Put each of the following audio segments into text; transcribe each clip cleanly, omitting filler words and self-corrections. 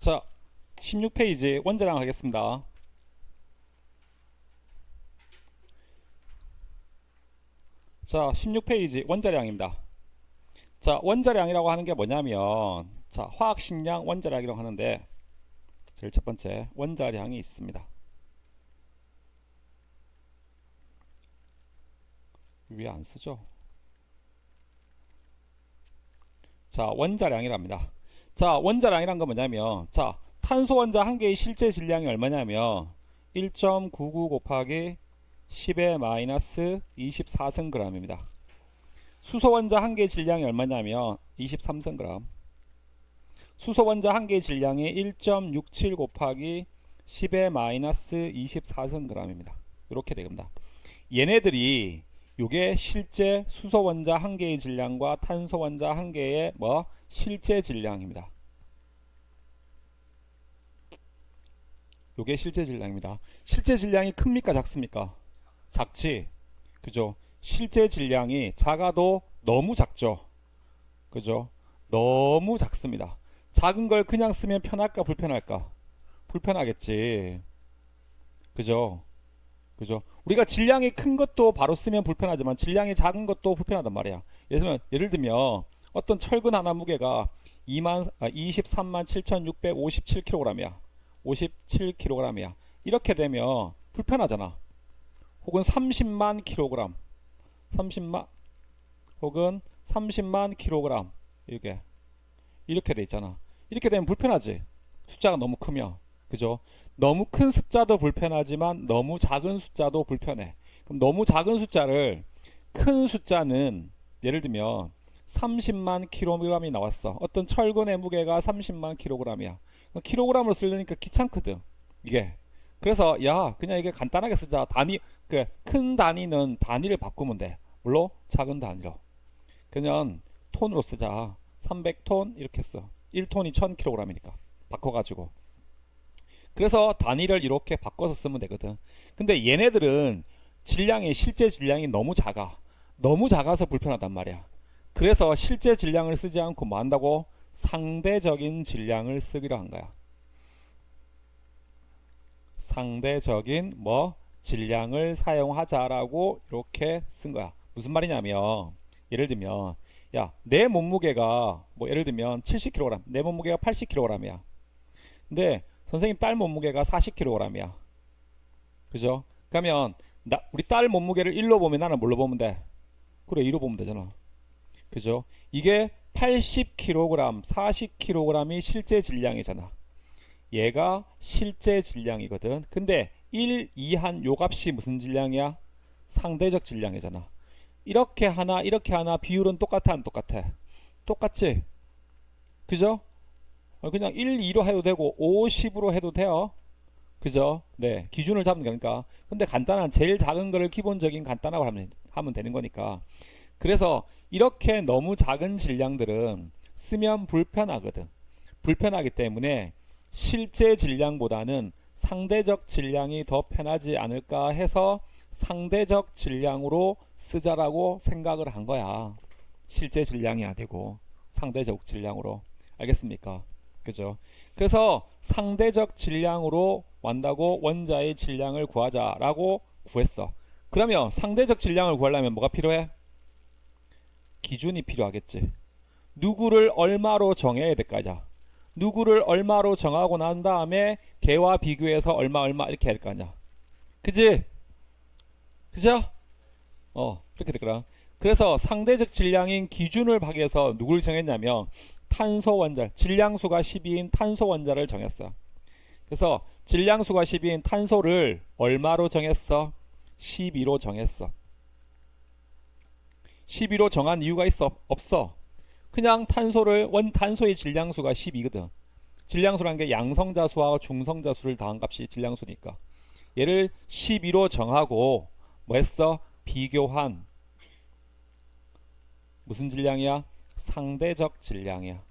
자, 16페이지 원자량 하겠습니다. 자, 16페이지 원자량입니다. 자, 원자량이라고 하는 게 뭐냐면, 자, 화학식량 원자량이라고 하는데, 제일 첫 번째 원자량이 있습니다. 위에 안 쓰죠? 자, 원자량이랍니다. 자, 원자량이란 건 뭐냐면, 자, 탄소 원자 한 개의 실제 질량이 얼마냐면 1.99 곱하기 10의 마이너스 24승g입니다. 수소 원자 한 개의 질량이 얼마냐면 23승g. 수소 원자 한 개의 질량이 1.67 곱하기 10의 마이너스 24승g입니다. 이렇게 됩니다. 얘네들이 요게 실제 수소 원자 한 개의 질량과 탄소 원자 한 개의 실제 질량입니다. 요게 실제 질량입니다. 실제 질량이 큽니까 작습니까? 작지. 그죠? 실제 질량이 작아도 너무 작죠. 그죠? 너무 작습니다. 작은 걸 그냥 쓰면 편할까 불편할까? 불편하겠지. 그죠? 그죠? 우리가 질량이 큰 것도 바로 쓰면 불편하지만 질량이 작은 것도 불편하단 말이야. 예를 들면 어떤 철근 하나 무게가 23만 7,657kg이야. 57kg이야. 이렇게 되면 불편하잖아. 혹은 30만 kg, 30만 혹은 30만 kg 이렇게 돼 있잖아. 이렇게 되면 불편하지. 숫자가 너무 크면. 그죠? 너무 큰 숫자도 불편하지만 너무 작은 숫자도 불편해. 그럼 너무 작은 숫자를 큰 숫자는 예를 들면 30만 kg이 나왔어. 어떤 철근의 무게가 30만 kg이야. 킬로그램으로 쓰려니까 귀찮거든. 이게. 그래서 야 그냥 이게 간단하게 쓰자. 단위 큰 단위는 단위를 바꾸면 돼. 물론 작은 단위로. 그냥 톤으로 쓰자. 300톤 이렇게 써. 1톤이 1000kg이니까 바꿔가지고. 그래서 단위를 이렇게 바꿔서 쓰면 되거든. 근데 얘네들은 질량이 실제 질량이 너무 작아. 너무 작아서 불편하단 말이야. 그래서 실제 질량을 쓰지 않고 뭐 한다고? 상대적인 질량을 쓰기로 한 거야. 상대적인 질량을 사용하자라고 이렇게 쓴 거야. 무슨 말이냐면 예를 들면 야, 내 몸무게가 예를 들면 70kg, 내 몸무게가 80kg이야. 근데 선생님 딸 몸무게가 40kg이야. 그죠? 그러면 우리 딸 몸무게를 1로 보면 나는 뭘로 보면 돼? 그래 2로 보면 되잖아. 그죠? 이게 80kg, 40kg이 실제 질량이잖아. 얘가 실제 질량이거든. 근데 1, 2한 요 값이 무슨 질량이야? 상대적 질량이잖아. 이렇게 하나 이렇게 하나 비율은 똑같아 안 똑같아? 똑같지? 그죠? 그냥 1, 2로 해도 되고 5, 10으로 해도 돼요. 그죠? 네, 기준을 잡는 거니까. 근데 간단한 제일 작은 거를 기본적인 간단하고 하면 되는 거니까. 그래서 이렇게 너무 작은 질량들은 쓰면 불편하거든. 불편하기 때문에 실제 질량보다는 상대적 질량이 더 편하지 않을까 해서 상대적 질량으로 쓰자라고 생각을 한 거야. 실제 질량이 아니고 상대적 질량으로. 알겠습니까? 그죠? 그래서 상대적 질량으로 완다고 원자의 질량을 구하자라고 구했어. 그러면 상대적 질량을 구하려면 뭐가 필요해? 기준이 필요하겠지. 누구를 얼마로 정해야 될까냐? 누구를 얼마로 정하고 난 다음에 걔와 비교해서 얼마 이렇게 할 거 아니야. 그지? 그죠? 그렇게 됐거든. 그래서 상대적 질량인 기준을 박여서 누굴 정했냐면 탄소 원자, 질량수가 12인 탄소 원자를 정했어. 그래서 질량수가 12인 탄소를 얼마로 정했어? 12로 정했어. 12로 정한 이유가 있어? 없어. 그냥 탄소의 질량수가 12거든. 질량수라는 게 양성자수와 중성자수를 더한 값이 질량수니까. 얘를 12로 정하고 뭐 했어? 비교한 무슨 질량이야? 상대적 질량이야.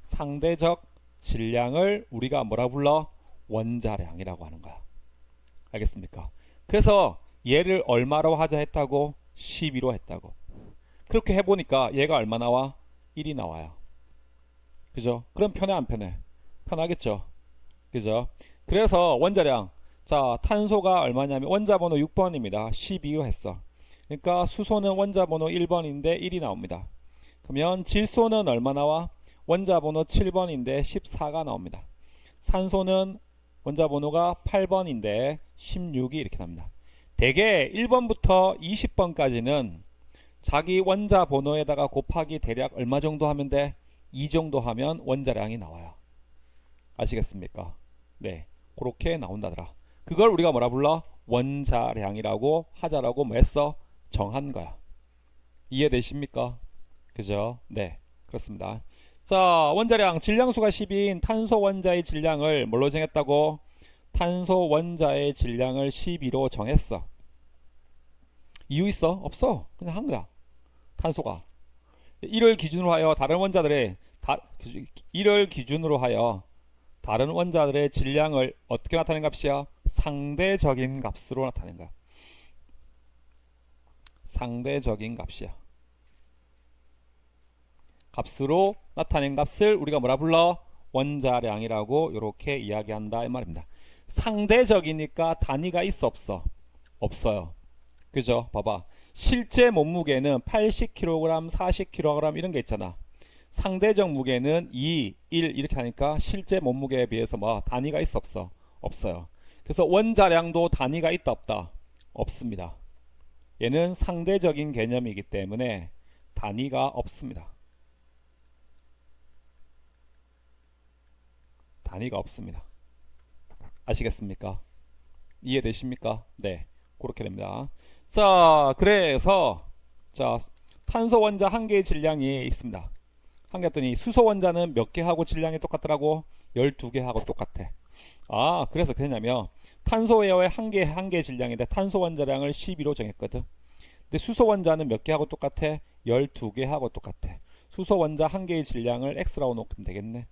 상대적 질량을 우리가 뭐라 불러? 원자량이라고 하는 거야. 알겠습니까? 그래서 얘를 얼마로 하자 했다고? 12로 했다고. 그렇게 해보니까 얘가 얼마 나와? 1이 나와요. 그죠? 그럼 편해 안 편해? 편하겠죠. 그죠? 그래서 원자량, 자 탄소가 얼마냐면 원자번호 6번입니다. 12호 했어. 그러니까 수소는 원자번호 1번인데 1이 나옵니다. 그러면 질소는 얼마 나와? 원자번호 7번인데 14가 나옵니다. 산소는 원자번호가 8번인데 16이 이렇게 납니다. 대개 1번부터 20번까지는 자기 원자 번호에다가 곱하기 대략 얼마 정도 하면 돼? 2 정도 하면 원자량이 나와요. 아시겠습니까? 네, 그렇게 나온다더라. 그걸 우리가 뭐라 불러? 원자량이라고 하자라고 뭐 했어? 정한 거야. 이해되십니까? 그죠? 네, 그렇습니다. 자, 원자량, 질량수가 12인 탄소 원자의 질량을 뭘로 정했다고? 탄소 원자의 질량을 12로 정했어. 이유 있어? 없어. 그냥 한 거야. 탄소가. 이를 기준으로 하여 다른 원자들의 이를 기준으로 하여 다른 원자들의 질량을 어떻게 나타낸 값이야? 상대적인 값으로 나타낸 거야. 상대적인 값이야. 값으로 나타낸 값을 우리가 뭐라 불러? 원자량이라고 이렇게 이야기한다 이 말입니다. 상대적이니까 단위가 있어 없어? 없어요. 그죠? 봐봐. 실제 몸무게는 80kg, 40kg 이런 게 있잖아. 상대적 무게는 2, 1 이렇게 하니까 실제 몸무게에 비해서 뭐 단위가 있어 없어? 없어요. 그래서 원자량도 단위가 있다 없다? 없습니다. 얘는 상대적인 개념이기 때문에 단위가 없습니다. 단위가 없습니다. 아시겠습니까? 이해되십니까? 네, 그렇게 됩니다. 자, 그래서 자 탄소 원자 한 개의 질량이 있습니다. 한 개 했더니 수소 원자는 몇 개 하고 질량이 똑같더라고? 12개 하고 똑같아. 아, 그래서 그랬냐면 탄소의 한 개 질량인데 탄소 원자량을 12로 정했거든. 근데 수소 원자는 몇 개 하고 똑같아? 12개 하고 똑같아. 수소 원자 한 개의 질량을 x라고 놓으면 되겠네.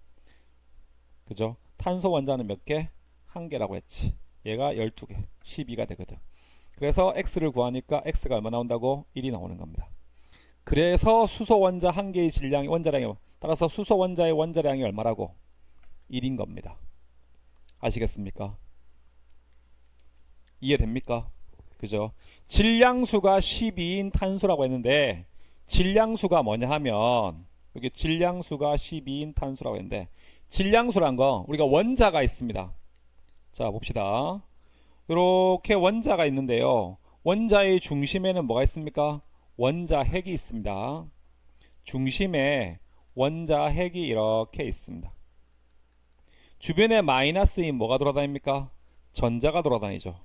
그죠? 탄소 원자는 몇 개? 한 개라고 했지. 얘가 12개, 12가 되거든. 그래서 x를 구하니까 x가 얼마 나온다고? 1이 나오는 겁니다. 그래서 수소 원자 한 개의 질량이 원자량이 따라서 수소 원자의 원자량이 얼마라고? 1인 겁니다. 아시겠습니까? 이해됩니까? 그죠? 질량수가 12인 탄소라고 했는데 질량수가 뭐냐 하면 여기 질량수가 12인 탄소라고 했는데 질량수란 거 우리가 원자가 있습니다. 자, 봅시다. 이렇게 원자가 있는데요. 원자의 중심에는 뭐가 있습니까? 원자 핵이 있습니다. 중심에 원자 핵이 이렇게 있습니다. 주변에 마이너스인 뭐가 돌아다닙니까? 전자가 돌아다니죠.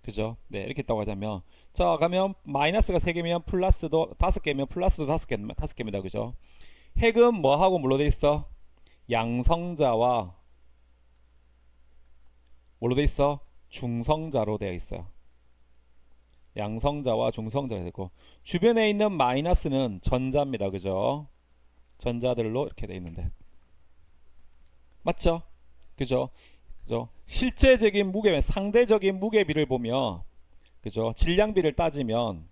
그죠? 네, 이렇게 있다고 하자면 자, 가면 마이너스가 3개면 플러스도 5개면 플러스도 5개입니다. 그죠? 핵은 뭐하고 뭘로 돼 있어? 양성자와 뭘로 돼 있어? 중성자로 되어 있어요. 양성자와 중성자가 되고 주변에 있는 마이너스는 전자입니다. 그죠? 전자들로 이렇게 되어 있는데 맞죠? 그죠? 그죠? 실제적인 무게, 상대적인 무게비를 보면 그죠? 질량비를 따지면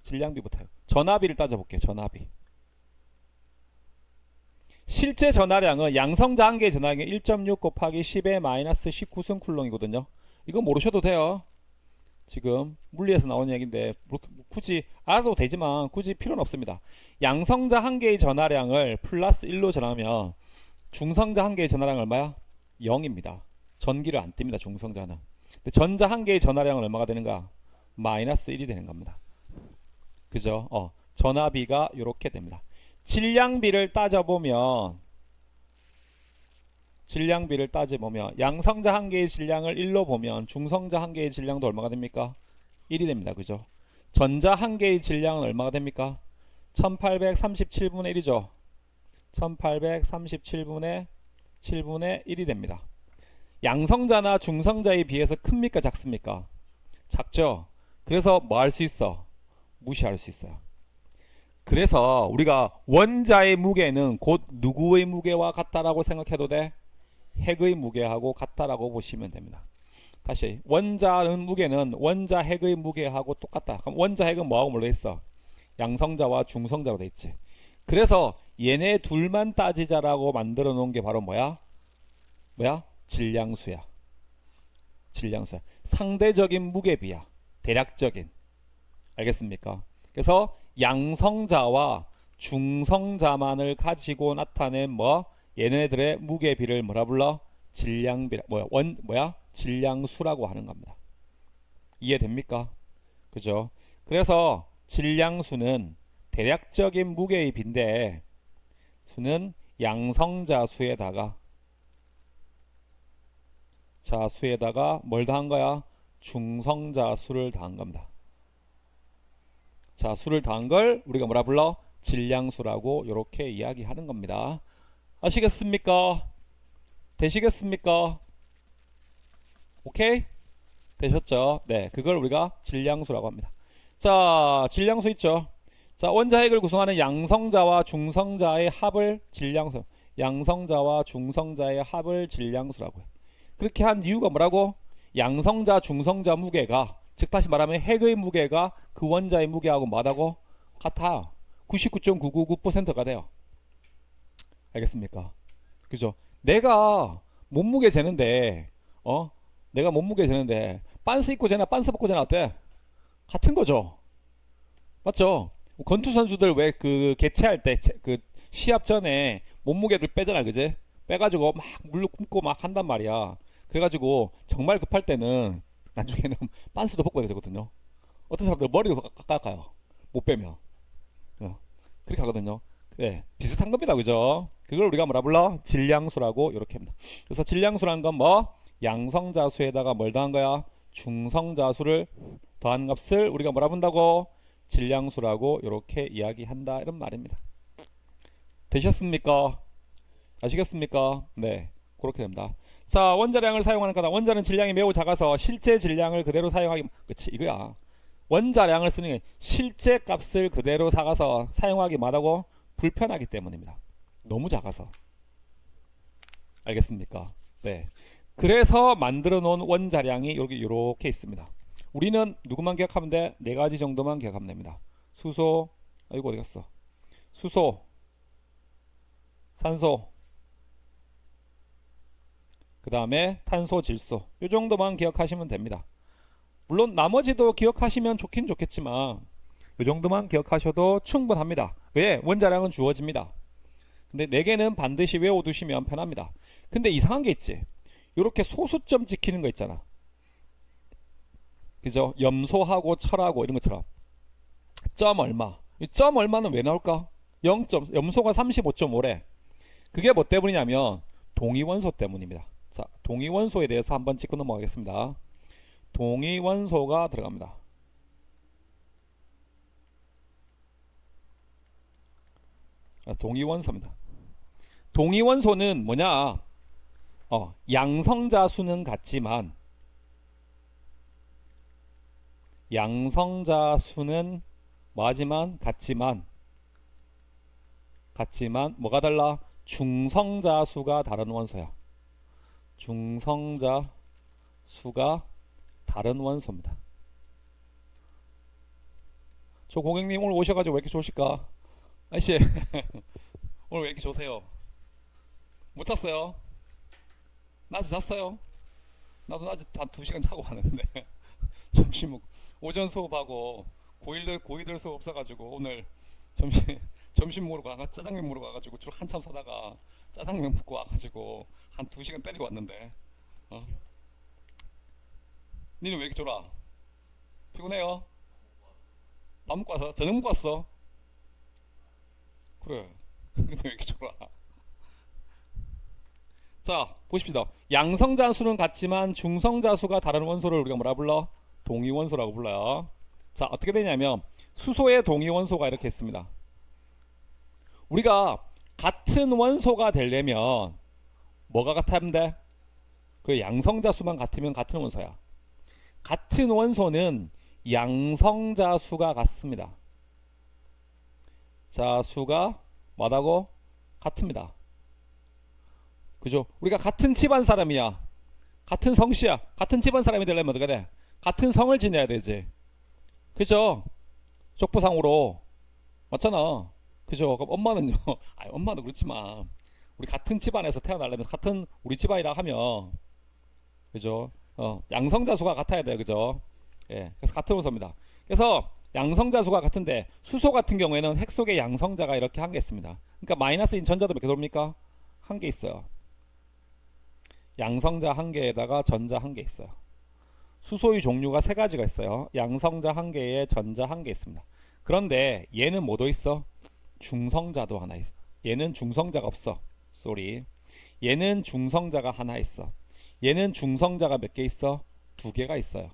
질량비부터 전하비를 따져볼게요. 전하비. 실제 전하량은 양성자 한 개의 전하량이 1.6 곱하기 10의 마이너스 19승 쿨롱이거든요. 이거 모르셔도 돼요. 지금 물리에서 나온 얘기인데 굳이 알아도 되지만 굳이 필요는 없습니다. 양성자 한 개의 전하량을 플러스 1로 전하면 중성자 한 개의 전하량은 얼마야? 0입니다. 전기를 안 띱니다. 중성자는. 근데 전자 한 개의 전하량은 얼마가 되는가? 마이너스 1이 되는 겁니다. 그죠? 전하비가 이렇게 됩니다. 질량비를 따져보면 양성자 한 개의 질량을 1로 보면 중성자 한 개의 질량도 얼마가 됩니까? 1이 됩니다. 그죠? 전자 한 개의 질량은 얼마가 됩니까? 1837분의 1이죠. 1837분의 7분의 1이 됩니다. 양성자나 중성자에 비해서 큽니까? 작습니까? 작죠? 그래서 뭐 할 수 있어? 무시할 수 있어요. 그래서 우리가 원자의 무게는 곧 누구의 무게와 같다라고 생각해도 돼? 핵의 무게하고 같다라고 보시면 됩니다. 다시 원자의 무게는 원자 핵의 무게하고 똑같다. 그럼 원자 핵은 뭐하고 뭘로 있어? 양성자와 중성자로 돼 있지. 그래서 얘네 둘만 따지자라고 만들어 놓은 게 바로 뭐야? 질량수야. 질량수야. 상대적인 무게비야. 대략적인. 알겠습니까? 그래서 양성자와 중성자만을 가지고 나타낸 얘네들의 무게비를 뭐라 불러? 질량비. 질량수라고 하는 겁니다. 이해됩니까? 그죠? 그래서 질량수는 대략적인 무게의 비인데 수는 양성자 수에다가 수에다가 뭘 더한 거야? 중성자 수를 더한 겁니다. 자, 수를 더한 걸 우리가 뭐라 불러? 질량수라고 이렇게 이야기하는 겁니다. 아시겠습니까? 되시겠습니까? 오케이? 되셨죠? 네, 그걸 우리가 질량수라고 합니다. 자, 질량수 있죠? 자, 원자핵을 구성하는 양성자와 중성자의 합을 질량수, 양성자와 중성자의 합을 질량수라고 해요. 그렇게 한 이유가 뭐라고? 양성자, 중성자 무게가, 즉 다시 말하면 핵의 무게가 그 원자의 무게하고 뭐하다고? 같아. 99.999%가 돼요. 알겠습니까? 그죠? 내가 몸무게 재는데 내가 몸무게 재는데 빤스 입고 재나 빤스 벗고 재나 어때? 같은 거죠. 맞죠? 권투 선수들 왜 그 개최할 때 그 시합 전에 몸무게들 빼잖아, 그제? 빼가지고 막 물로 굽고 막 한단 말이야. 그래가지고 정말 급할 때는 나중에는 빤스도 벗고 해야 되거든요. 어떤 사람들 머리도 깎아요. 못 빼면. 그렇게 하거든요. 네, 비슷한 겁니다, 그죠? 그걸 우리가 뭐라 불러? 질량수라고 이렇게 합니다. 그래서 질량수라는 건 양성자수에다가 뭘 더한 거야? 중성자수를 더한 값을 우리가 뭐라 본다고? 질량수라고 이렇게 이야기한다, 이런 말입니다. 되셨습니까? 아시겠습니까? 네, 그렇게 됩니다. 자, 원자량을 사용하는 거다. 원자는 질량이 매우 작아서 실제 질량을 그대로 사용하기, 그치, 이거야. 원자량을 쓰는 게 실제 값을 그대로 사용하기 마다고 불편하기 때문입니다. 너무 작아서. 알겠습니까? 네. 그래서 만들어 놓은 원자량이 이렇게 있습니다. 우리는 누구만 기억하면 돼? 네 가지 정도만 기억하면 됩니다. 수소, 이거 어디 갔어? 수소, 산소, 그 다음에 탄소, 질소. 이 정도만 기억하시면 됩니다. 물론 나머지도 기억하시면 좋긴 좋겠지만 이 정도만 기억하셔도 충분합니다. 왜? 원자량은 주어집니다. 근데 4개는 반드시 외워두시면 편합니다. 근데 이상한 게 있지. 이렇게 소수점 지키는 거 있잖아. 그죠? 염소하고 철하고 이런 것처럼 점 얼마. 이 점 얼마는 왜 나올까? 0점, 염소가 35.5래. 그게 뭐 때문이냐면 동위원소 때문입니다. 자, 동위원소에 대해서 한번 짚고 넘어가겠습니다. 동위원소가 들어갑니다. 동위원소입니다. 동위원소는 뭐냐? 양성자 수는 같지만 같지만 뭐가 달라? 중성자 수가 다른 원소야. 중성자 수가 다른 원소입니다. 저 고객님 오늘 오셔가지고 왜 이렇게 좋으실까? 아저씨 오늘 왜 이렇게 좋으세요? 못 잤어요? 낮에 잤어요? 나도 낮에 한 2시간 자고 왔는데 점심 오전 수업하고 고이들 수업 없어가지고 오늘 점심 먹으러 짜장면 먹으러 가가지고 줄 한참 서다가 짜장면 먹고 와가지고 한 2시간 때리고 왔는데 니는 왜 이렇게 졸아? 피곤해요? 밥 먹고 와서? 저녁 먹고 왔어? 그래. 근데 왜 이렇게 졸아? 자, 보십시다. 양성자 수는 같지만 중성자 수가 다른 원소를 우리가 뭐라 불러? 동위원소라고 불러요. 자, 어떻게 되냐면 수소의 동위원소가 이렇게 있습니다. 우리가 같은 원소가 되려면 뭐가 같으면 돼? 그 양성자 수만 같으면 같은 원소야. 같은 원소는 양성자 수가 같습니다. 자, 수가 뭐다고? 같습니다. 그죠? 우리가 같은 집안 사람이야. 같은 성씨야. 같은 집안 사람이 되려면 어떻게 돼? 같은 성을 지내야 되지. 그죠? 족보상으로 맞잖아. 그죠? 그럼 엄마는요? 아니, 엄마는 그렇지만 우리 같은 집안에서 태어나려면 같은 우리 집안이라 하면 그죠? 양성자 수가 같아야 돼요. 그죠? 예. 그래서 같은 원소입니다. 그래서 양성자 수가 같은데 수소 같은 경우에는 핵 속에 양성자가 이렇게 한 개 있습니다. 그러니까 마이너스인 전자도 몇 개 돌립니까? 한 개 있어요. 양성자 한 개에다가 전자 한 개 있어요. 수소의 종류가 세 가지가 있어요. 양성자 한 개에 전자 한 개 있습니다. 그런데 얘는 뭐도 있어? 중성자도 하나 있어. 얘는 중성자가 없어. 쏘리. 얘는 중성자가 하나 있어. 얘는 중성자가 몇 개 있어? 두 개가 있어요.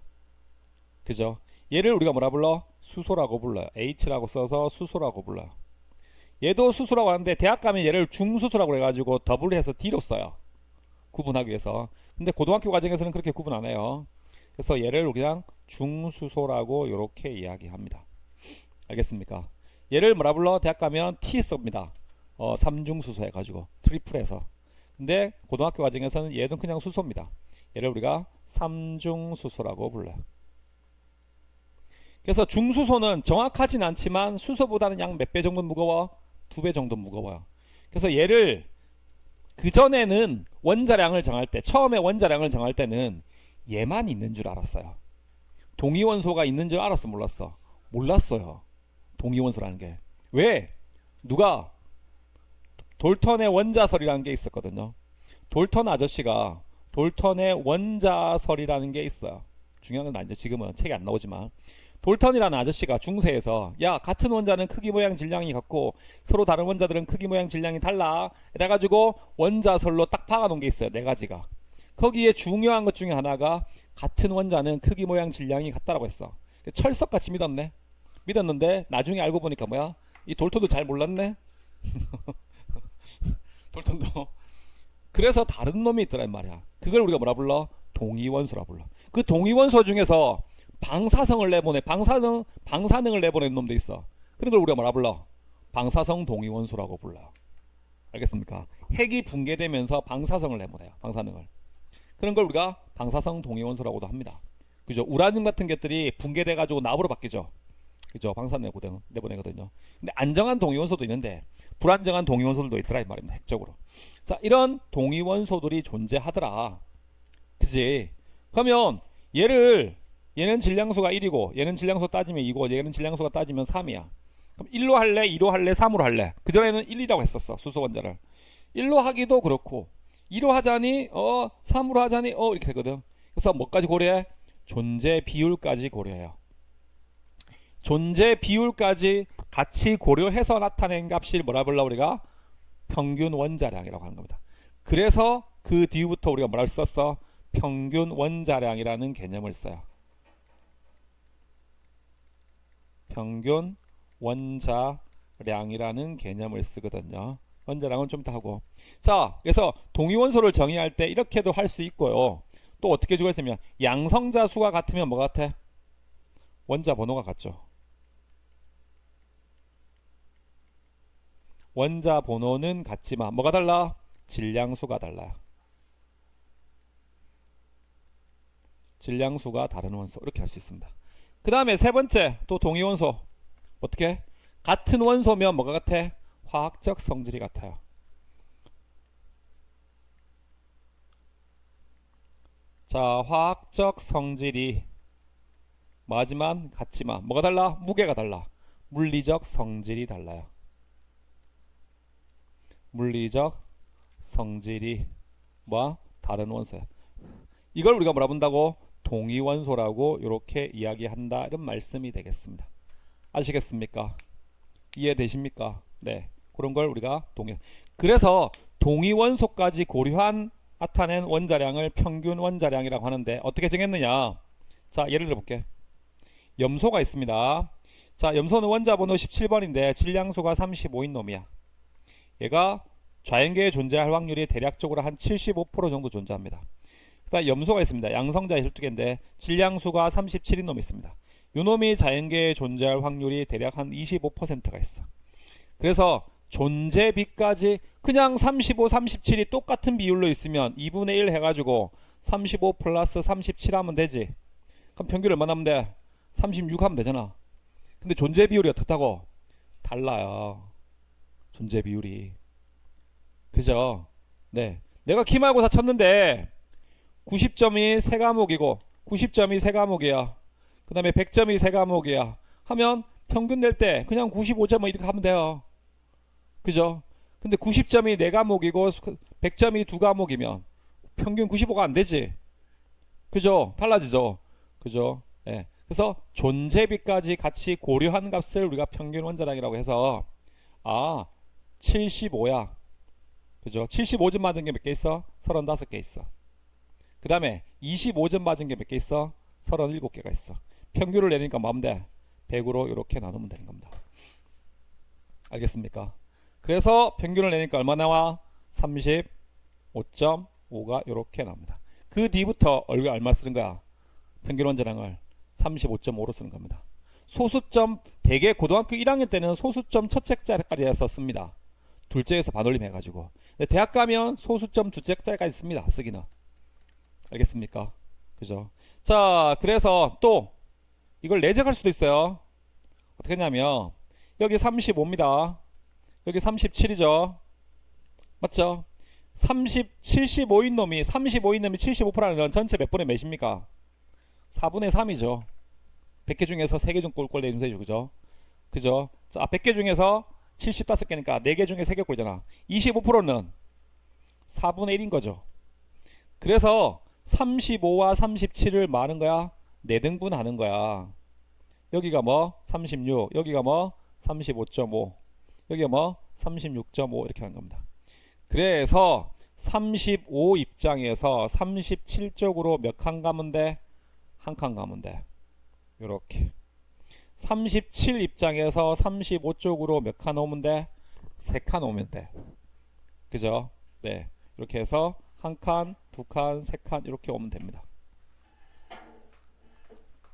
그죠? 얘를 우리가 뭐라 불러? 수소라고 불러요. H라고 써서 수소라고 불러요. 얘도 수소라고 하는데 대학 가면 얘를 중수소라고 해가지고 더블 해서 D로 써요. 구분하기 위해서. 근데 고등학교 과정에서는 그렇게 구분 안 해요. 그래서 얘를 그냥 중수소라고 이렇게 이야기합니다. 알겠습니까? 얘를 뭐라 불러? 대학 가면 T 씁니다. 삼중수소 해가지고 트리플해서. 근데 고등학교 과정에서는 얘는 그냥 수소입니다. 얘를 우리가 삼중수소라고 불러요. 그래서 중수소는 정확하진 않지만 수소보다는 약 몇 배 정도 무거워? 2배 정도 무거워요. 그래서 얘를 그전에는 원자량을 정할 때, 처음에 원자량을 정할 때는 얘만 있는 줄 알았어요. 동위원소가 있는 줄 알았어, 몰랐어? 몰랐어요. 동위원소라는 게. 왜? 누가? 돌턴의 원자설이라는 게 있었거든요. 돌턴 아저씨가 돌턴의 원자설이라는 게 있어요. 중요한 건 아니죠. 지금은 책이 안 나오지만. 돌턴이라는 아저씨가 중세에서 야, 같은 원자는 크기 모양 질량이 같고 서로 다른 원자들은 크기 모양 질량이 달라 이래가지고 원자설로 딱 박아놓은 게 있어요. 네 가지가. 거기에 중요한 것 중에 하나가 같은 원자는 크기 모양 질량이 같다라고 했어. 철석같이 믿었네. 믿었는데 나중에 알고 보니까 뭐야? 이 돌턴도 잘 몰랐네. 돌턴도. 그래서 다른 놈이 있더란 말이야. 그걸 우리가 뭐라 불러? 동위원소라 불러. 그 동위원소 중에서 방사성을 내보내 방사능을 내보내는 놈도 있어. 그런 걸 우리가 뭐라 불러? 방사성 동위원소라고 불러. 알겠습니까? 핵이 붕괴되면서 방사성을 내보내요. 방사능을. 그런 걸 우리가 방사성 동위원소라고도 합니다. 그죠? 우라늄 같은 것들이 붕괴돼 가지고 나무로 바뀌죠. 그죠? 방사능 내보내거든요. 근데 안정한 동위원소도 있는데 불안정한 동위원소들도 있더라 이 말입니다. 핵적으로. 자, 이런 동위원소들이 존재하더라. 그지? 그러면 얘는 질량수가 1이고 얘는 질량수 따지면 2고 얘는 질량수가 따지면 3이야. 그럼 1로 할래? 2로 할래? 3으로 할래? 그전에는 1이라고 했었어. 수소 원자를. 1로 하기도 그렇고 2로 하자니 3으로 하자니 이렇게 되거든. 그래서 뭐까지 고려해? 존재 비율까지 고려해요. 존재 비율까지 같이 고려해서 나타낸 값이 뭐라 불러 우리가? 평균 원자량이라고 하는 겁니다. 그래서 그 뒤부터 우리가 뭐라고 썼어? 평균 원자량이라는 개념을 써요. 평균 원자량이라는 개념을 쓰거든요. 원자량은 좀 더 하고. 자, 그래서 동위원소를 정의할 때 이렇게도 할 수 있고요. 또 어떻게 주고 있으면 양성자 수가 같으면 뭐 같아? 원자 번호가 같죠. 원자 번호는 같지만 뭐가 달라? 질량수가 달라요. 질량수가 다른 원소 이렇게 할 수 있습니다. 그 다음에 세 번째 또 동위원소 어떻게? 같은 원소면 뭐가 같아? 화학적 성질이 같아요. 자, 화학적 성질이 뭐하지만 같지만 뭐가 달라? 무게가 달라. 물리적 성질이 달라요. 물리적 성질이 뭐? 다른 원소야. 이걸 우리가 뭐라 본다고? 동위원소라고 이렇게 이야기한다 이런 말씀이 되겠습니다. 아시겠습니까? 이해되십니까? 네, 그런 걸 우리가 그래서 동위원소까지 고려한 나타낸 원자량을 평균 원자량이라고 하는데 어떻게 정했느냐? 자, 예를 들어 볼게. 염소가 있습니다. 자, 염소는 원자 번호 17번인데 질량수가 35인 놈이야. 얘가 좌연계에 존재할 확률이 대략적으로 한 75% 정도 존재합니다. 그다음 염소가 있습니다. 양성자 12개인데 질량수가 37인 놈이 있습니다. 요 놈이 자연계에 존재할 확률이 대략 한 25%가 있어. 그래서 존재비까지 그냥 35, 37이 똑같은 비율로 있으면 2분의 1 해가지고 35 플러스 37 하면 되지. 그럼 평균 얼마 나면 돼? 36 하면 되잖아. 근데 존재 비율이 어떻다고? 달라요. 존재 비율이. 그죠? 네. 내가 기말고사 쳤는데 90점이 세 과목이고 90점이 세 과목이야. 그 다음에 100점이 세 과목이야. 하면 평균 낼 때 그냥 95점 이렇게 하면 돼요. 그죠? 근데 90점이 네 과목이고 100점이 두 과목이면 평균 95가 안 되지. 그죠? 달라지죠. 그죠? 예. 그래서 존재비까지 같이 고려한 값을 우리가 평균 원자량이라고 해서 75야. 그죠? 75점 맞은 게 몇 개 있어? 35개 있어. 그 다음에 25점 맞은 게 몇 개 있어? 37개가 있어. 평균을 내니까 뭐하면 돼? 100으로 이렇게 나누면 되는 겁니다. 알겠습니까? 그래서 평균을 내니까 얼마 나와? 35.5가 이렇게 나옵니다. 그 뒤부터 얼마 쓰는 거야? 평균 원자량을 35.5로 쓰는 겁니다. 소수점 대개 고등학교 1학년 때는 소수점 첫째자리까지 해서 씁니다. 둘째에서 반올림 해가지고. 근데 대학 가면 소수점 둘째자리까지 씁니다. 쓰기는. 알겠습니까? 그죠? 자, 그래서 또 이걸 내적할 수도 있어요. 어떻게 했냐면 여기 35입니다. 여기 37이죠. 맞죠? 75인 놈이 75%라는 건 전체 몇 분의 몇입니까? 4분의 3이죠. 100개 중에서 3개 중 꼴꼴 내주면 되죠. 그죠? 그죠? 자, 100개 중에서 75개니까 4개 중에 3개 꼴이잖아. 25%는 4분의 1인 거죠. 그래서 35와 37을 뭐 하는 거야? 4등분 하는 거야. 여기가 뭐? 36, 여기가 뭐? 35.5, 여기가 뭐? 36.5 이렇게 하는 겁니다. 그래서 35 입장에서 37쪽으로 몇 칸 가면 돼? 한 칸 가면 돼. 요렇게. 37 입장에서 35쪽으로 몇 칸 오면 돼? 3칸 오면 돼. 그죠? 네. 이렇게 해서 한 칸, 두 칸, 세 칸 이렇게 오면 됩니다.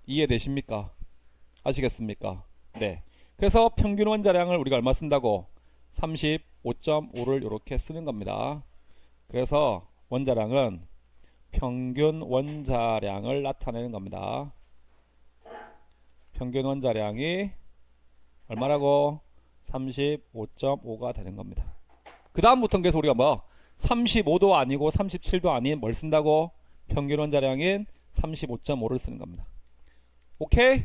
이해되십니까? 아시겠습니까? 네. 그래서 평균 원자량을 우리가 얼마 쓴다고? 35.5를 이렇게 쓰는 겁니다. 그래서 원자량은 평균 원자량을 나타내는 겁니다. 평균 원자량이 얼마라고? 35.5가 되는 겁니다. 그 다음부터는 그래서 우리가 뭐 35도 아니고 37도 아닌 뭘 쓴다고? 평균 원자량인 35.5를 쓰는 겁니다. 오케이?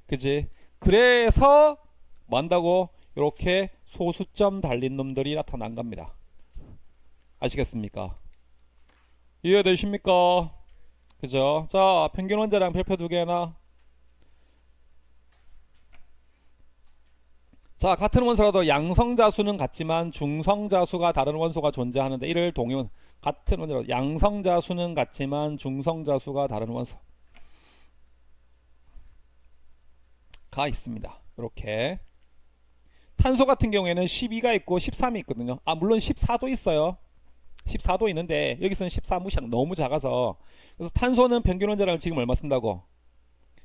그지? 그래서 뭐 한다고? 이렇게 소수점 달린 놈들이 나타난 겁니다. 아시겠습니까? 이해되십니까? 그죠? 자, 평균 원자량 별표 두 개나. 자, 같은 원소라도 양성자수는 같지만 중성자수가 다른 원소가 존재하는데 이를 동의원. 같은 원소라도 양성자수는 같지만 중성자수가 다른 원소가 있습니다. 이렇게. 탄소 같은 경우에는 12가 있고 13이 있거든요. 물론 14도 있어요. 14도 있는데 여기서는 14 무시하고 너무 작아서. 그래서 탄소는 평균 원자량을 지금 얼마 쓴다고?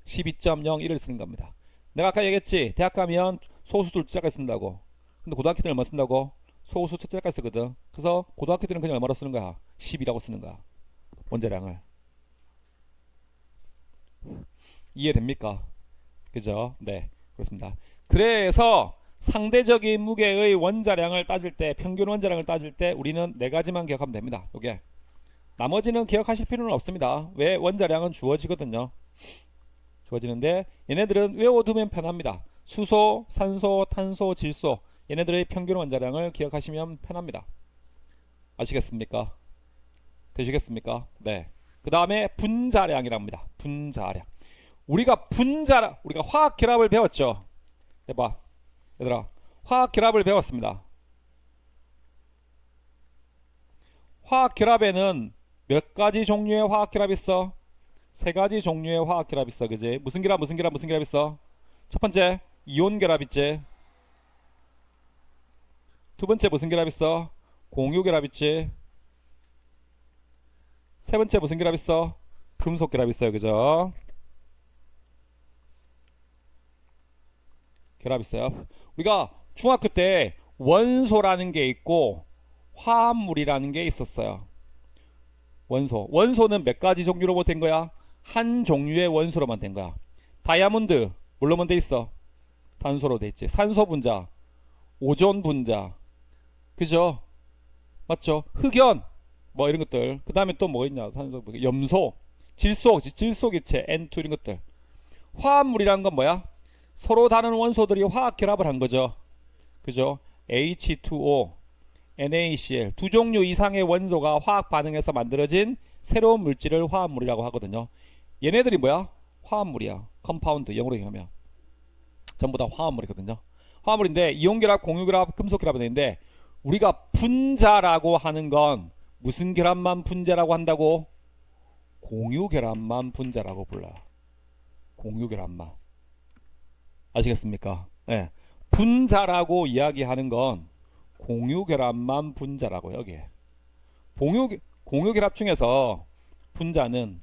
12.01을 쓰는 겁니다. 내가 아까 얘기했지. 대학 가면 소수 둘째까지 쓴다고. 근데 고등학교 때는 얼마 쓴다고? 소수 첫째까지 쓰거든. 그래서 고등학교 때는 그냥 얼마로 쓰는 거야? 10이라고 쓰는 거야. 원자량을. 이해됩니까? 그죠? 네. 그렇습니다. 그래서 상대적인 무게의 원자량을 따질 때, 평균 원자량을 따질 때 우리는 네 가지만 기억하면 됩니다. 요게. 나머지는 기억하실 필요는 없습니다. 왜? 원자량은 주어지거든요. 주어지는데 얘네들은 외워두면 편합니다. 수소, 산소, 탄소, 질소 얘네들의 평균 원자량을 기억하시면 편합니다. 아시겠습니까? 되시겠습니까? 네. 그 다음에 분자량이라고 합니다. 분자량. 우리가 화학 결합을 배웠죠. 해봐. 얘들아, 화학 결합을 배웠습니다. 화학 결합에는 몇 가지 종류의 화학 결합이 있어? 세 가지 종류의 화학 결합이 있어. 그지? 무슨 결합 있어? 첫 번째, 이온 결합 있지? 두 번째 무슨 결합 있어? 공유 결합 있지? 세 번째 무슨 결합 있어? 금속 결합 있어요. 그죠? 결합 있어요. 우리가 중학교 때 원소라는 게 있고 화합물이라는 게 있었어요. 원소는 몇 가지 종류로 된 거야? 한 종류의 원소로만 된 거야. 다이아몬드 뭘로만 돼 있어? 탄소로 돼 있지. 산소 분자 오존 분자. 그죠? 맞죠? 흑연 뭐 이런 것들. 그 다음에 또 뭐 있냐? 산소, 염소, 질소기체, N2 이런 것들. 화합물이란 건 뭐야? 서로 다른 원소들이 화학 결합을 한 거죠. 그죠? H2O, NaCl 두 종류 이상의 원소가 화학 반응해서 만들어진 새로운 물질을 화합물이라고 하거든요. 얘네들이 뭐야? 화합물이야. 컴파운드, 영어로 얘기하면 전부 다 화합물이거든요. 화합물인데 이온결합, 공유결합, 금속결합이 되는데 우리가 분자라고 하는 건 무슨 결합만 분자라고 한다고? 공유결합만 분자라고 불러요. 공유결합만. 아시겠습니까? 네. 분자라고 이야기하는 건 공유결합만 분자라고 여기에. 공유결합 중에서 분자는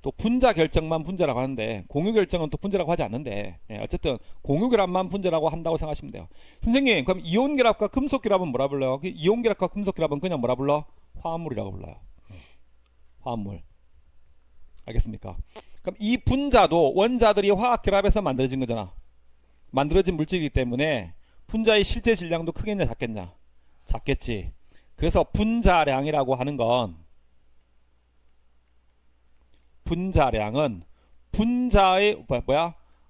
또 분자 결정만 분자라고 하는데 공유 결정은 또 분자라고 하지 않는데 어쨌든 공유 결합만 분자라고 한다고 생각하시면 돼요. 선생님 그럼 이온 결합과 금속 결합은 뭐라 불러요? 이온 결합과 금속 결합은 그냥 뭐라 불러? 화합물이라고 불러요. 화합물. 알겠습니까? 그럼 이 분자도 원자들이 화학 결합해서 만들어진 거잖아. 만들어진 물질이기 때문에 분자의 실제 질량도 크겠냐 작겠냐? 작겠지. 그래서 분자량이라고 하는 건 분자량은 분자의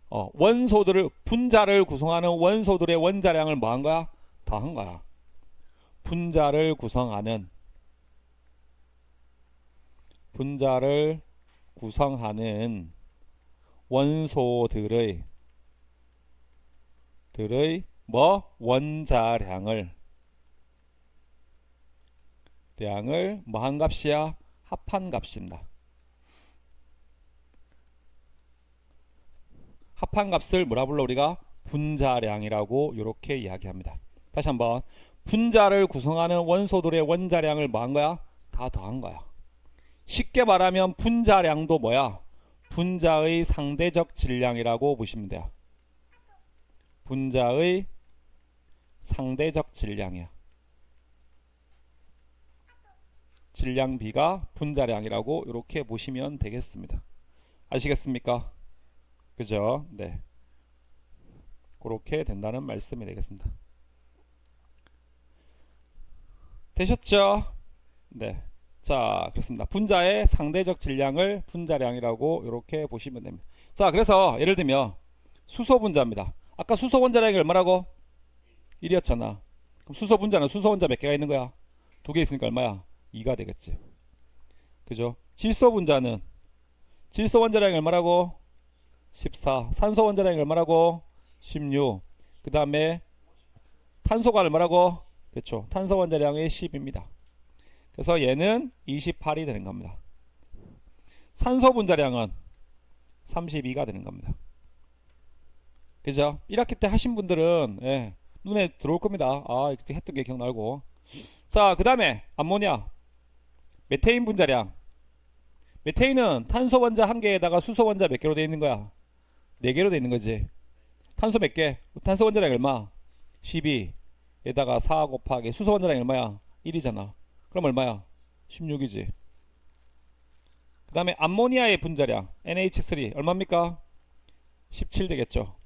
원소들을 분자를 구성하는 원소들의 원자량을 뭐 한 거야? 더한 거야. 분자를 구성하는 원소들의 뭐 원자량을 뭐 한 값이야? 합한 값입니다. 합한 값을 뭐라 불러 우리가? 분자량이라고 이렇게 이야기합니다. 다시 한번 분자를 구성하는 원소들의 원자량을 뭐 한 거야? 다 더한 거야. 쉽게 말하면 분자량도 뭐야? 분자의 상대적 질량이라고 보시면 돼요. 분자의 상대적 질량이야. 질량비가 분자량이라고 이렇게 보시면 되겠습니다. 아시겠습니까? 그죠? 네. 그렇게 된다는 말씀이 되겠습니다. 되셨죠? 네. 자, 그렇습니다. 분자의 상대적 질량을 분자량이라고 이렇게 보시면 됩니다. 자, 그래서 예를 들면 수소 분자입니다. 아까 수소 원자량이 얼마라고? 1이었잖아. 그럼 수소 분자는 수소 원자 몇 개가 있는 거야? 2개 있으니까 얼마야? 2가 되겠지. 그죠? 질소 분자는 질소 원자량이 얼마라고? 14. 산소 원자량이 얼마라고? 16. 그 다음에 탄소가 얼마라고? 그렇죠. 탄소 원자량이 10입니다. 그래서 얘는 28이 되는 겁니다. 산소 분자량은 32가 되는 겁니다. 그죠? 1학기 때 하신 분들은 눈에 들어올 겁니다. 아, 했던 게 기억나고. 자, 그 다음에 암모니아, 메테인 분자량. 메테인은 탄소 원자 1개에다가 수소 원자 몇 개로 되어 있는 거야? 4개로 되어 있는 거지. 탄소 몇 개? 탄소 원자량 얼마? 12에다가 4 곱하기 수소 원자량 얼마야? 1이잖아. 그럼 얼마야? 16이지. 그 다음에 암모니아의 분자량 NH3 얼마입니까? 17 되겠죠.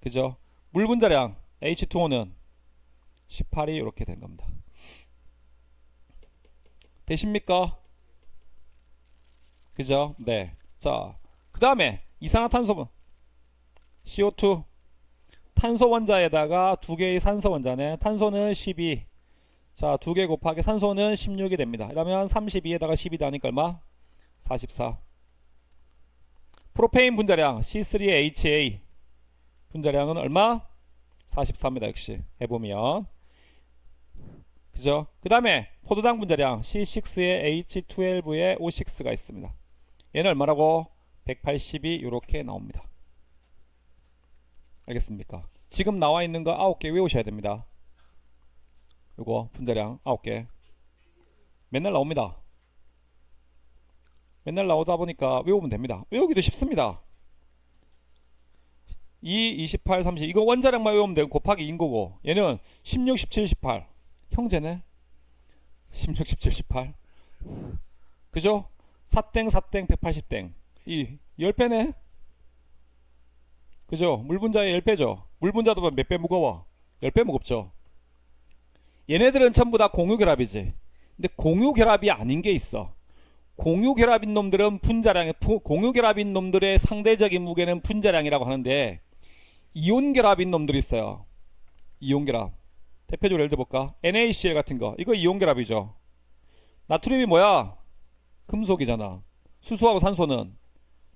그죠? 물 분자량 H2O는 18이 이렇게 된 겁니다. 되십니까? 그죠? 네. 자, 그 다음에 이산화탄소분 CO2 탄소 원자에다가 2개의 산소 원자네. 탄소는 12. 자, 2개 곱하기 산소는 16이 됩니다. 이러면 32에다가 12 더하니까 얼마? 44. 프로페인 분자량 C3HA 분자량은 얼마? 44입니다. 역시 해보면. 그죠? 그 다음에 포도당 분자량 C6에 H12에 O6가 있습니다. 얘는 얼마라고? 180이 이렇게 나옵니다. 알겠습니까? 지금 나와 있는 거 9개 외우셔야 됩니다. 요거 분자량 9개 맨날 나옵니다. 맨날 나오다 보니까 외우면 됩니다. 외우기도 쉽습니다. 2, 28, 30 이거 원자량만 외우면 되고 곱하기 2인 거고 얘는 16, 17, 18 형제네. 16, 17, 18 그죠? 4땡 4땡 180땡 이 10배네. 그죠? 물분자의 10배죠. 물분자도 몇 배 무거워? 10배 무겁죠. 얘네들은 전부 다 공유결합이지. 근데 공유결합이 아닌 게 있어. 공유결합인 놈들은 분자량, 공유결합인 놈들의 상대적인 무게는 분자량이라고 하는데, 이온결합인 놈들이 있어요. 이온결합. 대표적으로 예를 들어볼까? NaCl 같은 거. 이거 이온결합이죠. 나트륨이 뭐야? 금속이잖아. 수소하고 산소는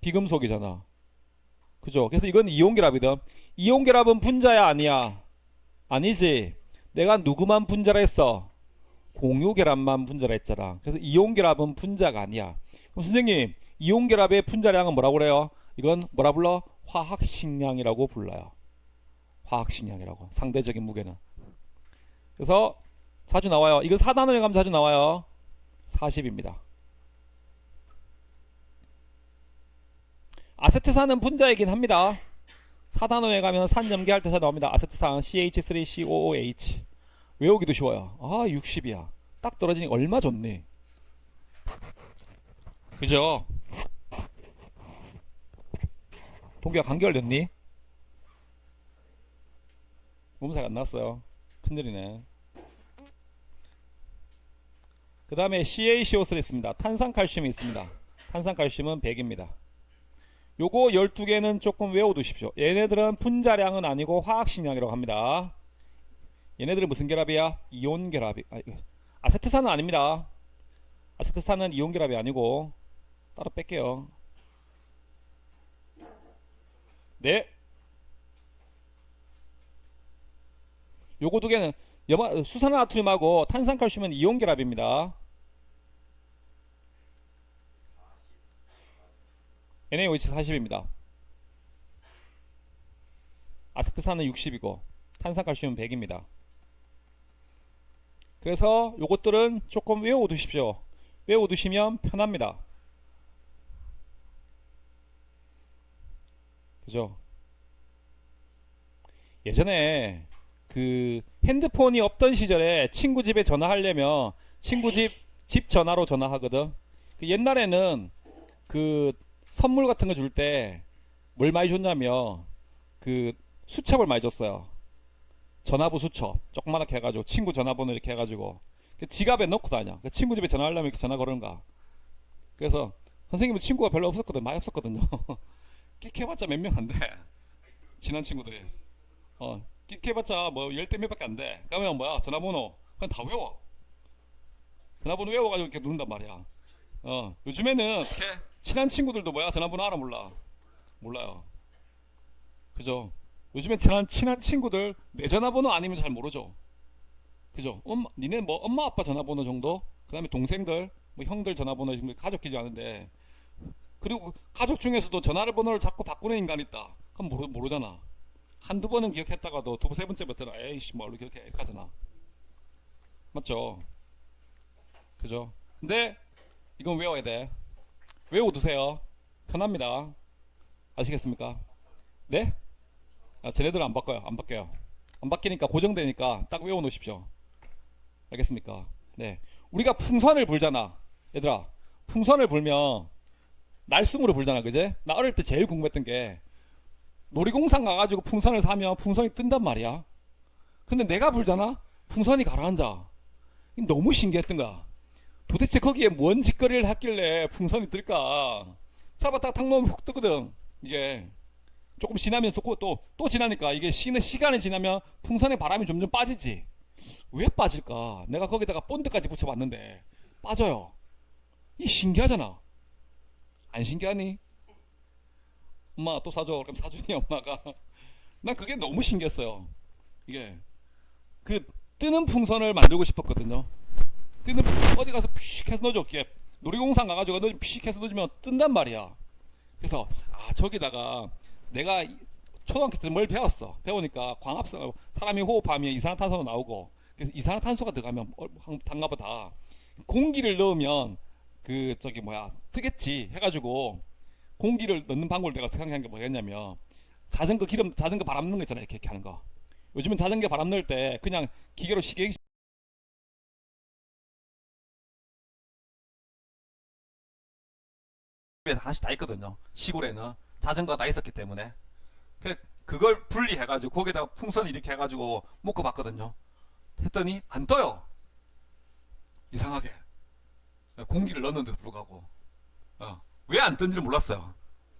비금속이잖아. 그죠? 그래서 이건 이온결합이다. 이온결합은 분자야 아니야? 아니지. 내가 누구만 분자라 했어? 공유결합만 분자라 했잖아. 그래서 이온결합은 분자가 아니야. 그럼 선생님, 이온결합의 분자량은 뭐라고 그래요? 이건 뭐라 불러? 화학식량이라고 불러요. 화학식량이라고. 상대적인 무게는. 그래서 자주 나와요. 이거 4단원에 가면 자주 나와요. 40입니다. 아세트산은 분자이긴 합니다. 4단원에 가면 산 염기할 때 잘 나옵니다. 아세트산 CH3COOH. 외우기도 쉬워요. 아 60이야. 딱 떨어지니 얼마 좋니. 그죠? 동기가 감기 걸렸니? 몸살 안 났어요. 큰일이네. 그 다음에 CaCO3 있습니다. 탄산칼슘이 있습니다. 탄산칼슘은 100입니다. 요거 12개는 조금 외워두십시오. 얘네들은 분자량은 아니고 화학식량이라고 합니다. 얘네들은 무슨 결합이야? 이온 결합이. 아세트산은 아닙니다. 아세트산은 이온 결합이 아니고 따로 뺄게요. 네. 요거 두 개는 수산화나트륨하고 탄산칼슘은 이온 결합입니다. NaOH 40입니다. 아세트산은 60이고 탄산칼슘은 100입니다. 그래서 요것들은 조금 외워두십시오. 외워두시면 편합니다. 그죠? 예전에 그 핸드폰이 없던 시절에 친구 집에 전화하려면 친구 집 전화로 전화하거든. 그 옛날에는 그 선물 같은 거 줄 때 뭘 많이 줬냐면 그 수첩을 많이 줬어요. 전화부 수첩 조그맣게 해가지고 친구 전화번호 이렇게 해가지고 지갑에 넣고 다녀. 그 친구 집에 전화하려면 이렇게 전화 걸은가. 그래서 선생님은 친구가 별로 없었거든. 많이 없었거든요. 끽해봤자 몇 명 안 돼. 친한 친구들이. 끽해봤자 뭐 열대 몇밖에 안 돼. 그러면 뭐야 전화번호 그냥 다 외워. 전화번호 외워가지고 이렇게 누른단 말이야. 요즘에는 이렇게 친한 친구들도 뭐야 전화번호 알아 몰라. 몰라요. 그죠? 요즘에 친한 친구들 내 전화번호 아니면 잘 모르죠. 그죠? 니네 뭐 엄마 아빠 전화번호 정도? 그 다음에 동생들, 뭐 형들 전화번호 지금 가족끼리 아는데 그리고 가족 중에서도 전화번호를 자꾸 바꾸는 인간이 있다. 그럼 모르잖아. 한두 번은 기억했다가도 두 세 번째부터는 에이씨 뭘로 기억해 하잖아. 맞죠? 그죠? 근데 이건 외워야 돼. 외워두세요. 편합니다. 아시겠습니까? 네? 쟤네들은 안 바꿔요. 안 바뀌어요. 안 바뀌니까 고정되니까 딱 외워놓으십시오. 알겠습니까? 네. 우리가 풍선을 불잖아. 얘들아, 풍선을 불면 날숨으로 불잖아. 그제? 나 어릴 때 제일 궁금했던 게 놀이공산 가가지고 풍선을 사면 풍선이 뜬단 말이야. 근데 내가 불잖아? 풍선이 가라앉아. 너무 신기했던 거야. 도대체 거기에 뭔 짓거리를 했길래 풍선이 뜰까? 잡았다가 탁 놓으면 훅 뜨거든. 이게 조금 지나면 또 지나니까 이게 시간이 지나면 풍선의 바람이 점점 빠지지. 왜 빠질까? 내가 거기다가 본드까지 붙여봤는데 빠져요. 이 신기하잖아. 안 신기하니? 엄마 또 사줘. 그럼 사주니 엄마가. 난 그게 너무 신기했어요. 이게 그 뜨는 풍선을 만들고 싶었거든요. 뜨는 어디 가서 피식 해서 넣어줘. 이게 놀이공산 가가지고 피식 해서 넣어주면 뜬단 말이야. 그래서 저기다가 내가 초등학교 때 뭘 배웠어. 배우니까 광합성 사람이 호흡하면 이산화탄소가 나오고 그래서 이산화탄소가 들어가면 단가보다 공기를 넣으면 그 저기 뭐야 뜨겠지 해가지고 공기를 넣는 방법을 내가 생각한 게 뭐였냐면 자전거 바람 넣는 거 있잖아. 이렇게 하는 거. 요즘은 자전거 바람 넣을 때 그냥 기계로 시계 하나씩 다 있거든요. 시골에는 자전거가 다 있었기 때문에 그걸 분리해가지고 거기다가 풍선 이렇게 해가지고 묶어봤거든요. 했더니 안 떠요. 이상하게. 공기를 넣었는데도 불구하고. 왜 안 뜬지를 몰랐어요.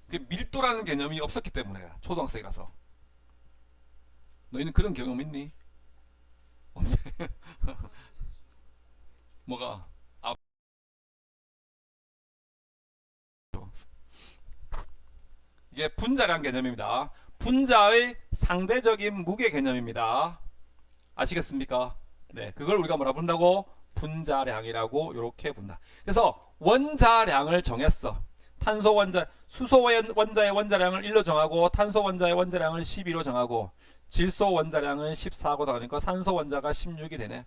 그 밀도라는 개념이 없었기 때문에. 초등학생이라서. 너희는 그런 경험 있니? 없네. 뭐가? 이게 분자량 개념입니다. 분자의 상대적인 무게 개념입니다. 아시겠습니까? 네, 그걸 우리가 뭐라 부른다고? 분자량이라고 이렇게 부른다. 그래서 원자량을 정했어. 탄소 원자, 수소 원자의 원자량을 1로 정하고 탄소 원자의 원자량을 12로 정하고 질소 원자량은 14고 나오니까 산소 원자가 16이 되네.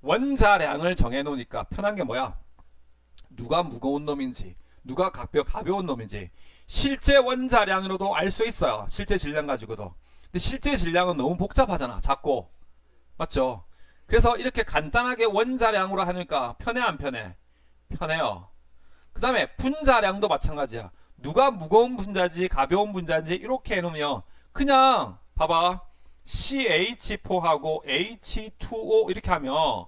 원자량을 정해 놓으니까 편한 게 뭐야? 누가 무거운 놈인지, 누가 가벼운 놈인지 실제 원자량으로도 알 수 있어요. 실제 질량 가지고도. 근데 실제 질량은 너무 복잡하잖아. 작고. 맞죠? 그래서 이렇게 간단하게 원자량으로 하니까 편해 안 편해? 편해요. 그 다음에 분자량도 마찬가지야. 누가 무거운 분자지 가벼운 분자인지 이렇게 해놓으면 그냥 봐봐. CH4하고 H2O 이렇게 하면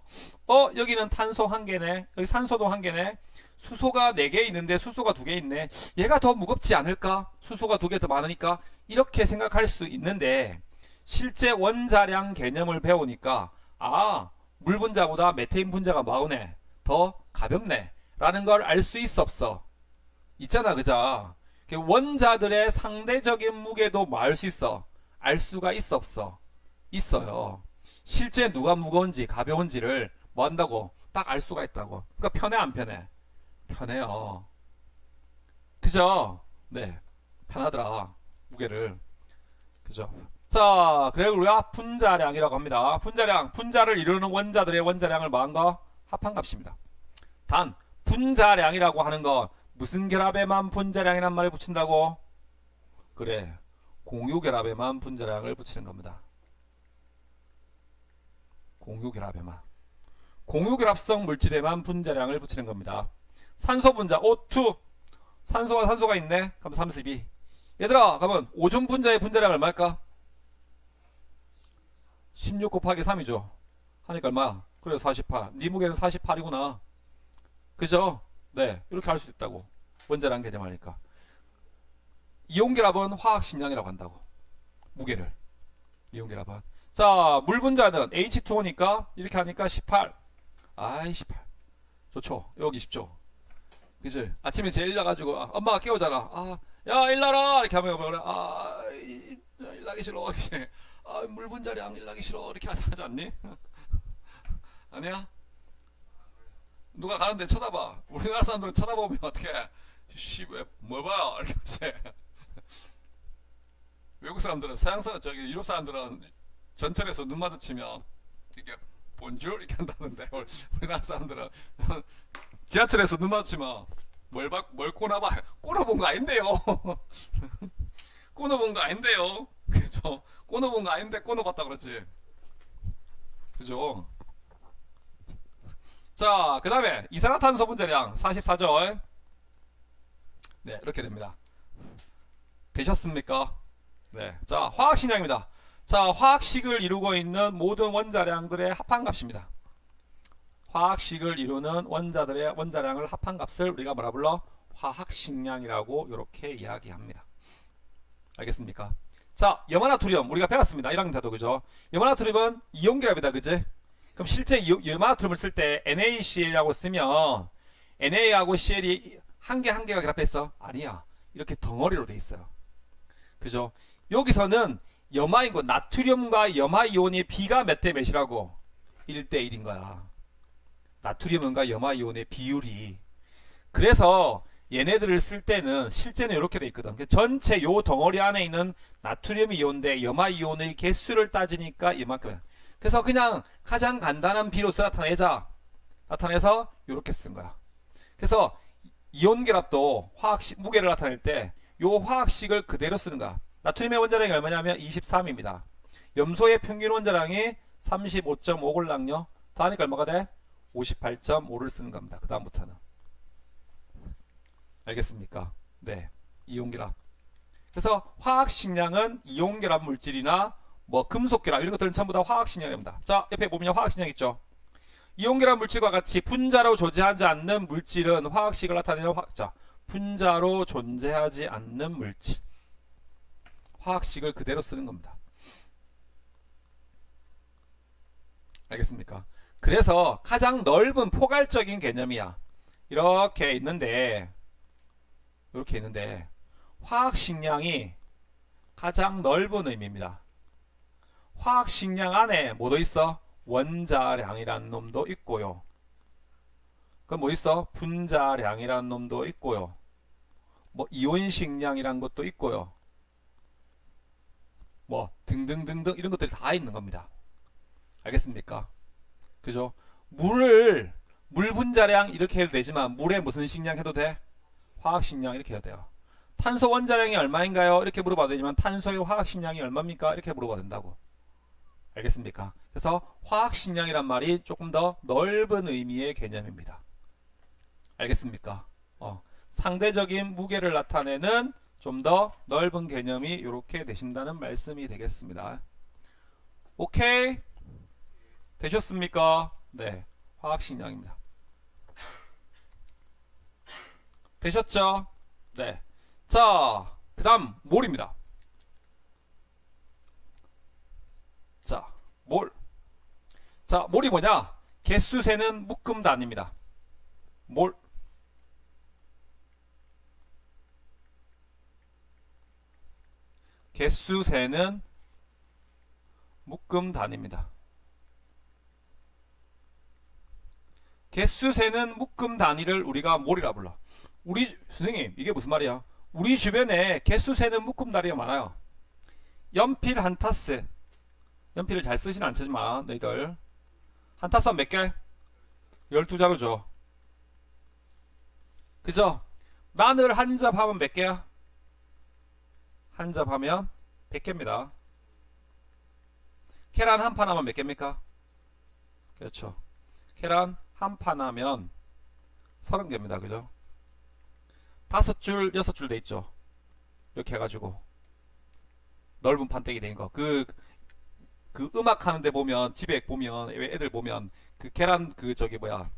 여기는 탄소 1개네. 여기 산소도 1개네. 수소가 4개 있는데 수소가 2개 있네. 얘가 더 무겁지 않을까? 수소가 2개 더 많으니까 이렇게 생각할 수 있는데 실제 원자량 개념을 배우니까 물 분자보다 메테인 분자가 많네. 더 가볍네. 라는 걸 알 수 있어 없어? 있잖아 그죠? 원자들의 상대적인 무게도 뭐 알 수 있어? 알 수가 있어 없어? 있어요. 실제 누가 무거운지 가벼운지를 뭐 한다고? 딱 알 수가 있다고. 그러니까 편해 안 편해? 편해요. 그죠? 네. 편하더라. 무게를. 그죠? 자, 그래 우리가 분자량이라고 합니다. 분자량, 분자를 이루는 원자들의 원자량을 뭐한 거? 합한값입니다. 단, 분자량이라고 하는 거 무슨 결합에만 분자량이란 말을 붙인다고? 그래. 공유결합에만 분자량을 붙이는 겁니다. 공유결합에만. 공유결합성 물질에만 분자량을 붙이는 겁니다. 산소 분자 O2 산소와 산소가 있네. 그럼 32. 얘들아 그러면 오존 분자의 분자량 얼마일까? 16 곱하기 3이죠. 하니까 얼마? 그래 48. 네 무게는 48이구나. 그죠? 네 이렇게 할 수 있다고. 원자량 개념하니까. 이온결합은 화학식량이라고 한다고. 무게를. 이온결합은. 자, 물 분자는 H2O니까 이렇게 하니까 18. 아이 18. 좋죠. 여기 10조. 그치? 아침에 제일 일나가지고 엄마가 깨우잖아. 야 일나라 이렇게 하면 그래. 일나기 싫어. 물 분자량 일나기 싫어. 이렇게 하지 않니? 아니야? 누가 가는데 쳐다봐. 우리나라 사람들은 쳐다보면 어떻게 뭘 봐요? 이렇게 하지. 외국 사람들은 서양 사람 유럽 사람들은 전철에서 눈 마주치면 이렇게 본줄 이렇게 한다는데 우리나라 사람들은 지하철에서 눈 마주치면 뭘 꼬나봐. 꼬나본 거 아닌데요. 꼬나본 거 아닌데요. 그죠? 꼬나본 거 아닌데 꼬나봤다 그러지. 그죠? 자, 그 다음에 이산화탄소 분자량 44조. 네, 이렇게 됩니다. 되셨습니까? 네. 자, 화학식량입니다. 자, 화학식을 이루고 있는 모든 원자량들의 합한값입니다. 화학식을 이루는 원자들의 원자량을 합한 값을 우리가 뭐라 불러? 화학식량이라고 이렇게 이야기합니다. 알겠습니까? 자, 염화나트륨 우리가 배웠습니다. 1학년 때도 그죠? 염화나트륨은 이온결합이다. 그지? 그럼 실제 염화나트륨을 쓸 때 NaCl이라고 쓰면 Na하고 Cl이 한 개가 결합했어? 아니야. 이렇게 덩어리로 돼 있어요. 그죠? 여기서는 염화인 거 나트륨과 염화이온의 비가 몇 대 몇이라고? 1대 1인 거야. 나트륨과 염화이온의 비율이. 그래서 얘네들을 쓸 때는 실제는 이렇게 돼 있거든. 전체 요 덩어리 안에 있는 나트륨 이온 대 염화 이온의 개수를 따지니까 이만큼. 그래서 그냥 가장 간단한 비로서 나타내서 이렇게 쓴 거야. 그래서 이온 결합도 화학식 무게를 나타낼 때 요 화학식을 그대로 쓰는 거야. 나트륨의 원자량이 얼마냐면 23입니다. 염소의 평균 원자량이 35.5골랑요. 더하니까 얼마가 돼? 58.5를 쓰는 겁니다. 그 다음부터는. 알겠습니까? 네. 이온결합. 그래서 화학식량은 이온결합 물질이나 뭐 금속결합 이런 것들은 전부 다 화학식량입니다. 자, 옆에 보면 화학식량 있죠. 이온결합 물질과 같이 분자로 존재하지 않는 물질은 화학식을 나타내는 자, 분자로 존재하지 않는 물질. 화학식을 그대로 쓰는 겁니다. 알겠습니까? 그래서 가장 넓은 포괄적인 개념이야. 이렇게 있는데 화학식량이 가장 넓은 의미입니다. 화학식량 안에 뭐도 있어? 원자량이라는 놈도 있고요. 그럼 뭐 있어? 분자량이라는 놈도 있고요. 뭐 이온식량이라는 것도 있고요. 뭐 등등등등 이런 것들이 다 있는 겁니다. 알겠습니까? 그죠? 물 분자량 이렇게 해도 되지만 물에 무슨 식량 해도 돼? 화학식량 이렇게 해도 돼요. 탄소 원자량이 얼마인가요? 이렇게 물어봐도 되지만 탄소의 화학식량이 얼마입니까? 이렇게 물어봐도 된다고. 알겠습니까? 그래서 화학식량이란 말이 조금 더 넓은 의미의 개념입니다. 알겠습니까? 상대적인 무게를 나타내는 좀 더 넓은 개념이 이렇게 되신다는 말씀이 되겠습니다. 오케이? 되셨습니까? 네. 화학식량입니다. 되셨죠? 네. 자, 그 다음 몰입니다. 자, 몰. 자, 몰이 뭐냐? 개수 세는 묶음 단위입니다. 몰. 개수 세는 묶음 단위입니다. 개수 세는 묶음 단위를 우리가 몰이라 불러. 우리 선생님 이게 무슨 말이야? 우리 주변에 개수 세는 묶음 단위가 많아요. 연필 한 타스. 연필을 잘 쓰진 않지만 너희들 한 타스 몇 개? 12자루죠. 그죠? 마늘 한 잡 하면 몇 개야? 한 잡 하면 100개입니다. 계란 한 판 하면 몇 개입니까? 그렇죠. 계란 한 판 하면 30개입니다. 그죠? 5줄, 6줄 돼 있죠. 이렇게 해가지고 넓은 판때기 된 거. 그 음악 하는데 보면 집에 보면 애들 보면 그 계란 그 저기 뭐야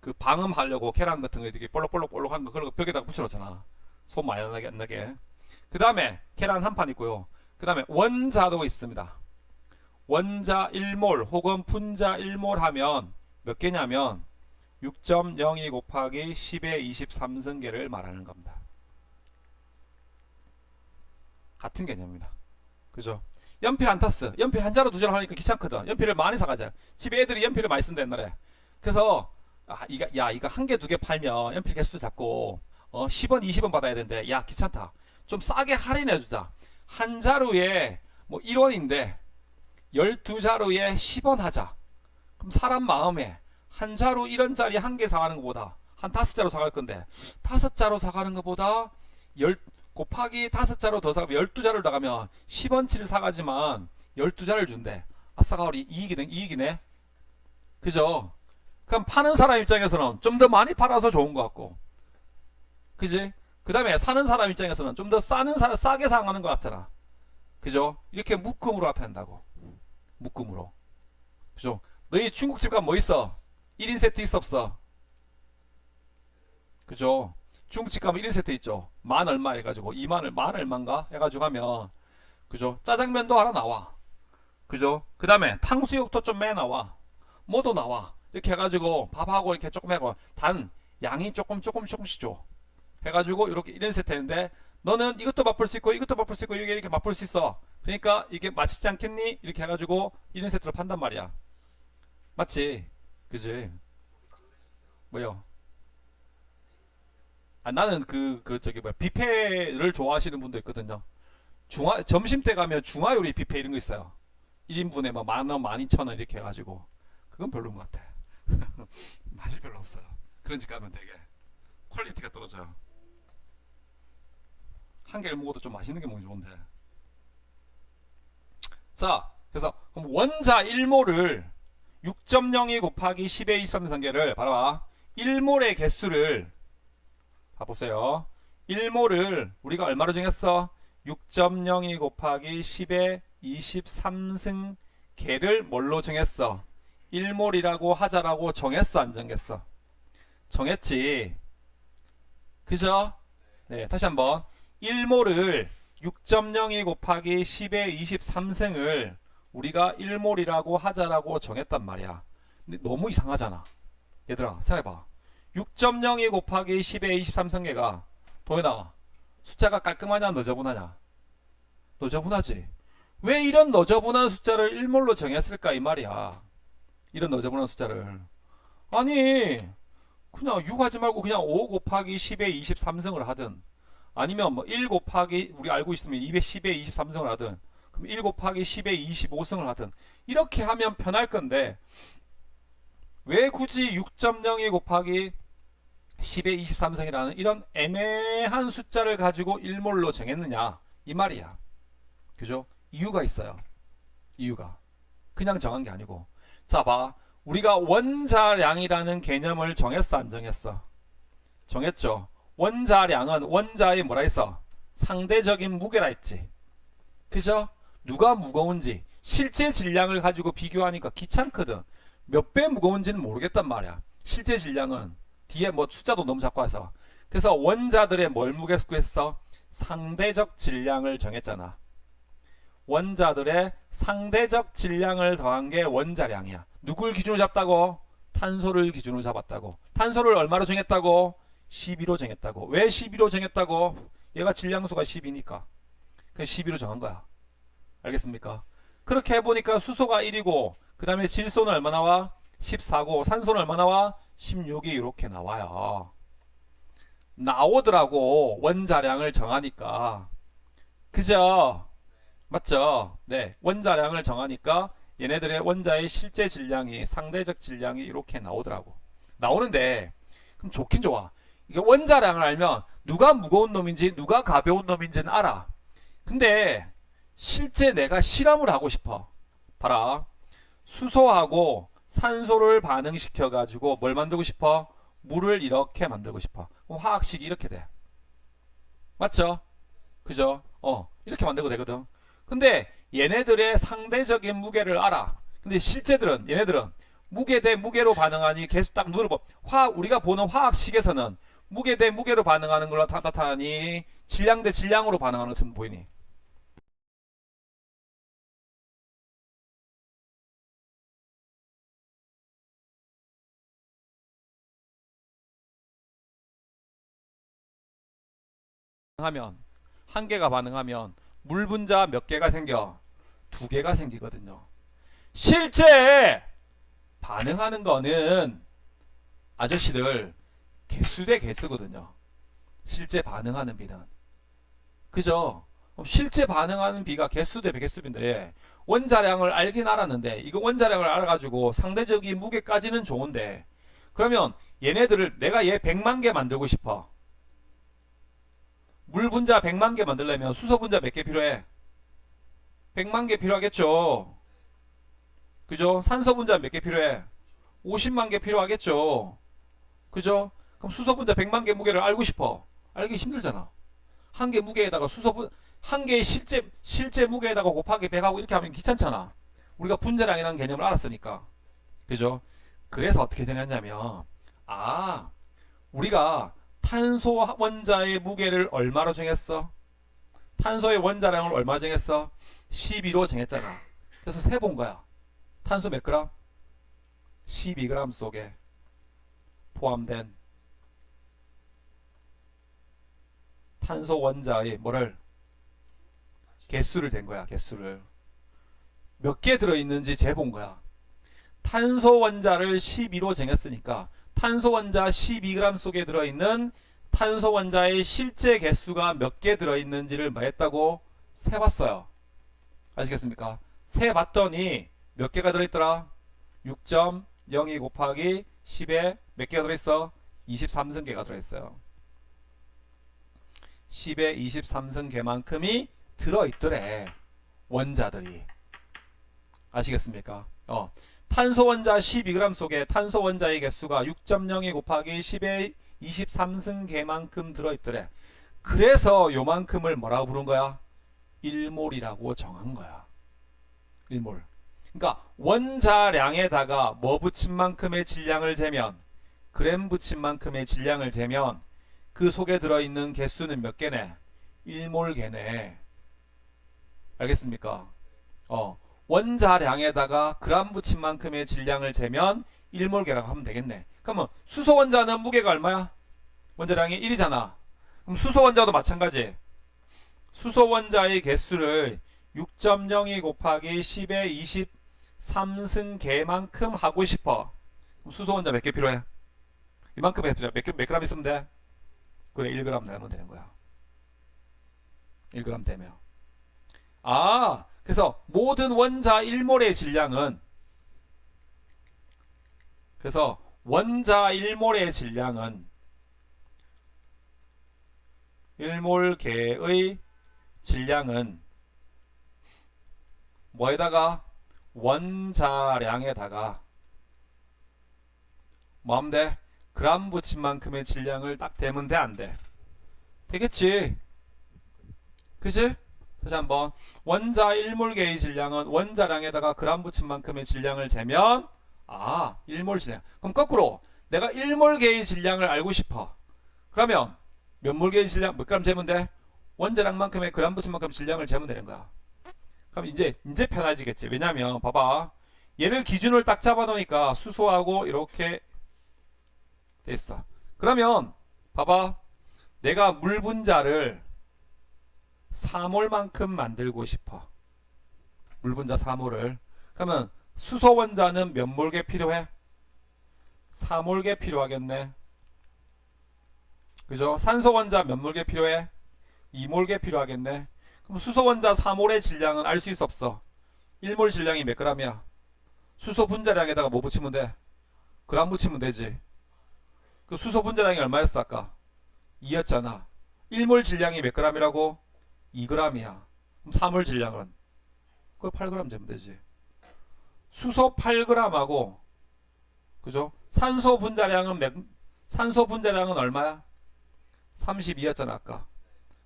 그 방음하려고 계란 같은 거 이렇게 볼록볼록한 거 그런 거 벽에다가 붙여놓잖아. 손 많이 안 나게. 그 다음에 계란 한 판 있고요. 그 다음에 원자도 있습니다. 원자 1몰 혹은 분자 1몰 하면 몇 개냐면 6.02 곱하기 10의 23승계를 말하는 겁니다. 같은 개념입니다. 그죠? 연필 한 타스. 연필 한 자루 두 자루 하니까 귀찮거든. 연필을 많이 사가자. 집에 애들이 연필을 많이 쓴다 옛날에. 그래서 이거 한 개 두 개 팔면 연필 개수 작고 10원 20원 받아야 되는데 야 귀찮다. 좀 싸게 할인해주자. 한 자루에 뭐 1원인데 12자루에 10원 하자. 그럼 사람 마음에 한 자루 1원짜리 한 개 사가는 것보다 한 5자루 사갈 건데 5자루 사가는 것보다 곱하기 5자루 더 사가면 12자루를 나가면 10원치를 사가지만 12자루를 준대. 아싸가 우리 이익이네. 그죠? 그럼 파는 사람 입장에서는 좀 더 많이 팔아서 좋은 것 같고, 그지? 그 다음에 사는 사람 입장에서는 좀 더 싸게 사가는 것 같잖아. 그죠? 이렇게 묶음으로 나타낸다고. 묶음으로. 그죠? 너희 중국집 가면 뭐 있어? 1인 세트 있어 없어? 그죠? 중국집 가면 1인 세트 있죠. 만 얼마 해가지고 만 얼마인가 해가지고 하면 그죠? 짜장면도 하나 나와. 그죠? 그 다음에 탕수육도 좀 매 나와. 뭐도 나와. 이렇게 해가지고 밥하고 이렇게 조금 해고 단 양이 조금씩 줘. 해가지고 이렇게 1인 세트 했는데 너는 이것도 맛볼 수 있고 이것도 맛볼 수 있고 이렇게 맛볼 수 있어. 그러니까 이게 맛있지 않겠니? 이렇게 해가지고 1인 세트로 판단 말이야. 맞지? 그지? 뭐요? 나는 저기 뭐야 뷔페를 좋아하시는 분도 있거든요. 점심 때 가면 중화요리 뷔페 이런 거 있어요. 1인분에 막 10,000원, 12,000원 이렇게 해가지고 그건 별로인 것 같아. 맛이 별로 없어요. 그런 집 가면 되게 퀄리티가 떨어져요. 한 개를 먹어도 좀 맛있는 게 먹기 좋은데. 자, 그래서 그럼 원자 1몰을 6.02 곱하기 10의 23상계를 봐봐. 1몰의 개수를 봐보세요. 1몰을 우리가 얼마로 정했어? 6.02 곱하기 10의 23승 개를 뭘로 정했어? 1몰이라고 하자라고 정했어, 안 정했어? 정했지. 그죠? 네, 다시 한번 1몰을 6.02 곱하기 10의 23승을 우리가 1몰이라고 하자라고 정했단 말이야. 근데 너무 이상하잖아. 얘들아, 생각해봐. 6.02 곱하기 10의 23승계가 도현아, 숫자가 깔끔하냐 너저분하냐? 너저분하지. 왜 이런 너저분한 숫자를 1몰로 정했을까 이 말이야. 이런 너저분한 숫자를. 아니 그냥 6 하지 말고 그냥 5 곱하기 10의 23승을 하든, 아니면 뭐 1 곱하기 우리 알고 있으면 210의 23승을 하든, 그럼 1 곱하기 10의 25승을 하든, 이렇게 하면 편할 건데 왜 굳이 6.02 곱하기 10의 23승이라는 이런 애매한 숫자를 가지고 1몰로 정했느냐 이 말이야. 그죠? 이유가 있어요. 이유가 그냥 정한 게 아니고, 자 봐, 우리가 원자량이라는 개념을 정했어 안 정했어? 정했죠. 원자량은 원자의 뭐라 했어? 상대적인 무게라 했지. 그죠? 누가 무거운지 실제 질량을 가지고 비교하니까 귀찮거든. 몇 배 무거운지는 모르겠단 말이야. 실제 질량은 뒤에 뭐 숫자도 너무 자꾸 와서. 그래서 원자들의 뭘 무게로 했어? 상대적 질량을 정했잖아. 원자들의 상대적 질량을 더한 게 원자량이야. 누굴 기준으로 잡다고? 탄소를 기준으로 잡았다고. 탄소를 얼마로 정했다고? 12로 정했다고. 왜 12로 정했다고? 얘가 질량수가 10이니까. 그래서 12로 정한 거야. 알겠습니까? 그렇게 해보니까 수소가 1이고, 그 다음에 질소는 얼마 나와? 14고, 산소는 얼마 나와? 16이 이렇게 나와요. 나오더라고. 원자량을 정하니까. 그죠? 맞죠? 네. 원자량을 정하니까 얘네들의 원자의 실제 질량이, 상대적 질량이 이렇게 나오더라고. 나오는데 그럼 좋긴 좋아. 이게 원자량을 알면 누가 무거운 놈인지 누가 가벼운 놈인지는 알아. 근데 실제 내가 실험을 하고 싶어. 봐라. 수소하고 산소를 반응시켜 가지고 뭘 만들고 싶어? 물을 이렇게 만들고 싶어. 그럼 화학식이 이렇게 돼. 맞죠? 그죠? 이렇게 만들고 되거든. 근데 얘네들의 상대적인 무게를 알아. 근데 실제들은 얘네들은 무게 대 무게로 반응하니 계속 딱 눈으로 우리가 보는 화학식에서는 무게 대 무게로 반응하는 걸로 나타나니 질량 대 질량으로 반응하는 것처럼 보이니? 하면 한 개가 반응하면 물 분자 몇 개가 생겨? 두 개가 생기거든요. 실제 반응하는 거는 아저씨들 개수 대 개수거든요. 실제 반응하는 비는. 그죠? 실제 반응하는 비가 개수 대 개수인데 원자량을 알긴 알았는데, 이거 원자량을 알아가지고 상대적인 무게까지는 좋은데, 그러면 얘네들을 내가 얘 100만 개 만들고 싶어. 물 분자 100만 개 만들려면 수소 분자 몇 개 필요해? 100만 개 필요하겠죠. 그죠? 산소 분자 몇 개 필요해? 50만 개 필요하겠죠. 그죠? 그럼 수소 분자 100만 개 무게를 알고 싶어. 알기 힘들잖아. 한 개 무게에다가 한 개의 실제 무게에다가 곱하기 100하고 이렇게 하면 귀찮잖아. 우리가 분자량이라는 개념을 알았으니까. 그죠? 그래서 어떻게 되냐면, 우리가 탄소 원자의 무게를 얼마로 정했어? 탄소의 원자량을 얼마 정했어? 12로 정했잖아. 그래서 세본 거야. 탄소 몇 그램? 12g 속에 포함된 탄소 원자의 뭐를? 개수를 잰 거야. 개수를. 몇 개 들어있는지 재본 거야. 탄소 원자를 12로 정했으니까 탄소 원자 12g 속에 들어있는 탄소 원자의 실제 개수가 몇 개 들어있는지를 뭐 했다고? 세봤어요. 아시겠습니까? 세봤더니 몇 개가 들어있더라? 6.02 곱하기 10에 몇 개가 들어있어? 23승 개가 들어있어요. 10의 23승 개만큼이 들어있더래. 원자들이. 아시겠습니까? 탄소 원자 12g 속에 탄소 원자의 개수가 6.02 곱하기 10의 23승 개만큼 들어있더래. 그래서 요만큼을 뭐라고 부른 거야? 1몰이라고 정한 거야. 1몰. 그러니까 원자량에다가 뭐 붙인 만큼의 질량을 재면, 그램 붙인 만큼의 질량을 재면 그 속에 들어있는 개수는 몇 개네? 1몰 개네. 알겠습니까? 원자량에다가 그램 붙인 만큼의 질량을 재면 1몰 개라고 하면 되겠네. 그러면 수소 원자는 무게가 얼마야? 원자량이 1이잖아. 그럼 수소 원자도 마찬가지. 수소 원자의 개수를 6.02 곱하기 10의 23승계만큼 하고 싶어. 그럼 수소 원자 몇 개 필요해? 이만큼 해보자. 몇 그램 있으면 돼? 그래, 1g 되면 되는 거야. 1g 되면. 그래서 모든 원자 1몰의 질량은, 그래서 원자 1몰의 질량은 1몰계의 질량은 뭐에다가? 원자량에다가 뭐 하면 돼? 그램 붙인 만큼의 질량을 딱 대면 돼, 안 돼? 되겠지? 그치? 다시 한번. 원자 1몰계의 질량은 원자량에다가 그램 붙인 만큼의 질량을 재면 1몰 질량. 그럼 거꾸로 내가 1몰계의 질량을 알고 싶어. 그러면 몇 몰계의 질량, 몇 그램 재면 돼? 원자량만큼의 그램 붙인 만큼 질량을 재면 되는 거야. 그럼 이제 편해지겠지. 왜냐면 봐봐. 얘를 기준을 딱 잡아 놓으니까 수소하고 이렇게 됐어. 그러면 봐봐. 내가 물 분자를 4몰만큼 만들고 싶어. 물 분자 4몰을. 그러면 수소 원자는 몇 몰개 필요해? 4몰개 필요하겠네. 그죠? 산소 원자 몇 몰개 필요해? 2몰개 필요하겠네. 그럼 수소 원자 4몰의 질량은 알 수 있어 없어? 1몰 질량이 몇 g이야? 수소 분자량에다가 뭐 붙이면 돼? 그램 붙이면 되지. 그 수소 분자량이 얼마였어 아까? 2였잖아. 1몰 질량이 몇 g이라고? 2g이야. 그럼 3몰 질량은? 그걸 8g 재면 되지. 수소 8g하고 그죠? 산소 분자량은 얼마야? 32였잖아 아까.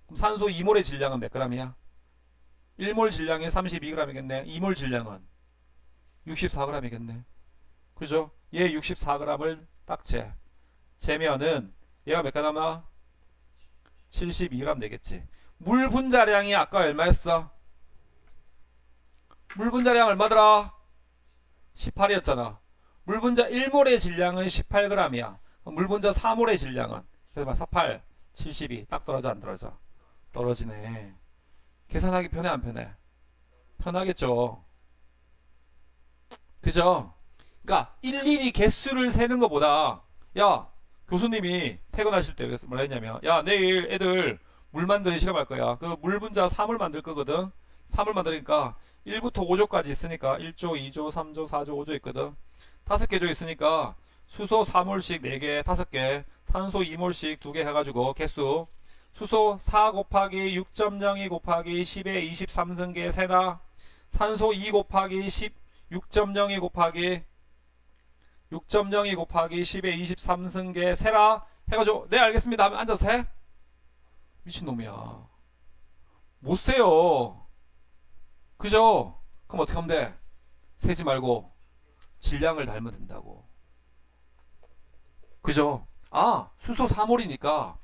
그럼 산소 2몰의 질량은 몇 g이야? 1몰 질량이 32g이겠네. 2몰 질량은 64g이겠네. 그죠? 얘 64g을 딱 재면은 얘가 몇 g 남아? 72g 되겠지. 물 분자량이 아까 얼마였어? 물 분자량 얼마더라? 18이었잖아. 물 분자 1몰의 질량은 18g이야. 물 분자 4몰의 질량은? 그래서 48, 72. 딱 떨어져 안 떨어져? 떨어지네. 계산하기 편해 안 편해? 편하겠죠. 그죠? 그러니까 일일이 개수를 세는 것보다 야 교수님이 퇴근하실 때 그래서 뭐라 했냐면 야 내일 애들 물 만드는 실험할 거야. 그 물 분자 3을 만들 거거든. 3을 만드니까 1부터 5조까지 있으니까 1조, 2조, 3조, 4조, 5조 있거든. 5개 조 있으니까 수소 4몰씩 4개, 5개, 산소 2몰씩 2개 해가지고 개수 수소 4 곱하기 6.02 곱하기 10의 23승계 세나 산소 2 곱하기 10 6.02 곱하기 6.02 곱하기 10의 23승계 세라 해가지고 네 알겠습니다 하면 앉아서 해? 미친놈이야. 못 세요. 그죠? 그럼 어떻게 하면 돼? 세지 말고 질량을 달면 된다고. 그죠? 수소 4몰이니까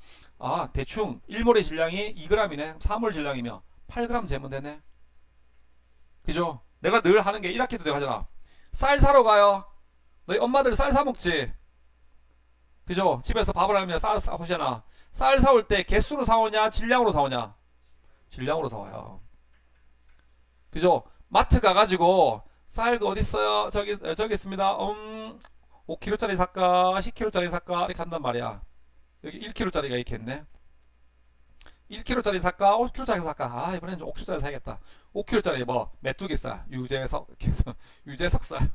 대충 1몰의 질량이 2g이네. 4몰 질량이면 8g 재면 되네. 그죠? 내가 늘 하는 게 1학기도 내가 하잖아. 쌀 사러 가요. 너희 엄마들 쌀 사 먹지? 그죠? 집에서 밥을 하면 쌀 사오잖아. 쌀 사올 때 개수로 사오냐? 질량으로 사오냐? 질량으로 사와요. 그죠? 마트 가가지고 쌀 그 어디 있어요? 저기 있습니다. 5kg짜리 살까? 10kg짜리 살까? 이렇게 한단 말이야. 여기 1kg짜리가 이렇게 있네. 1kg짜리 살까? 5kg짜리 살까? 이번엔 좀 5kg짜리 사야겠다. 5kg짜리 뭐 메뚜기쌀, 유재석쌀,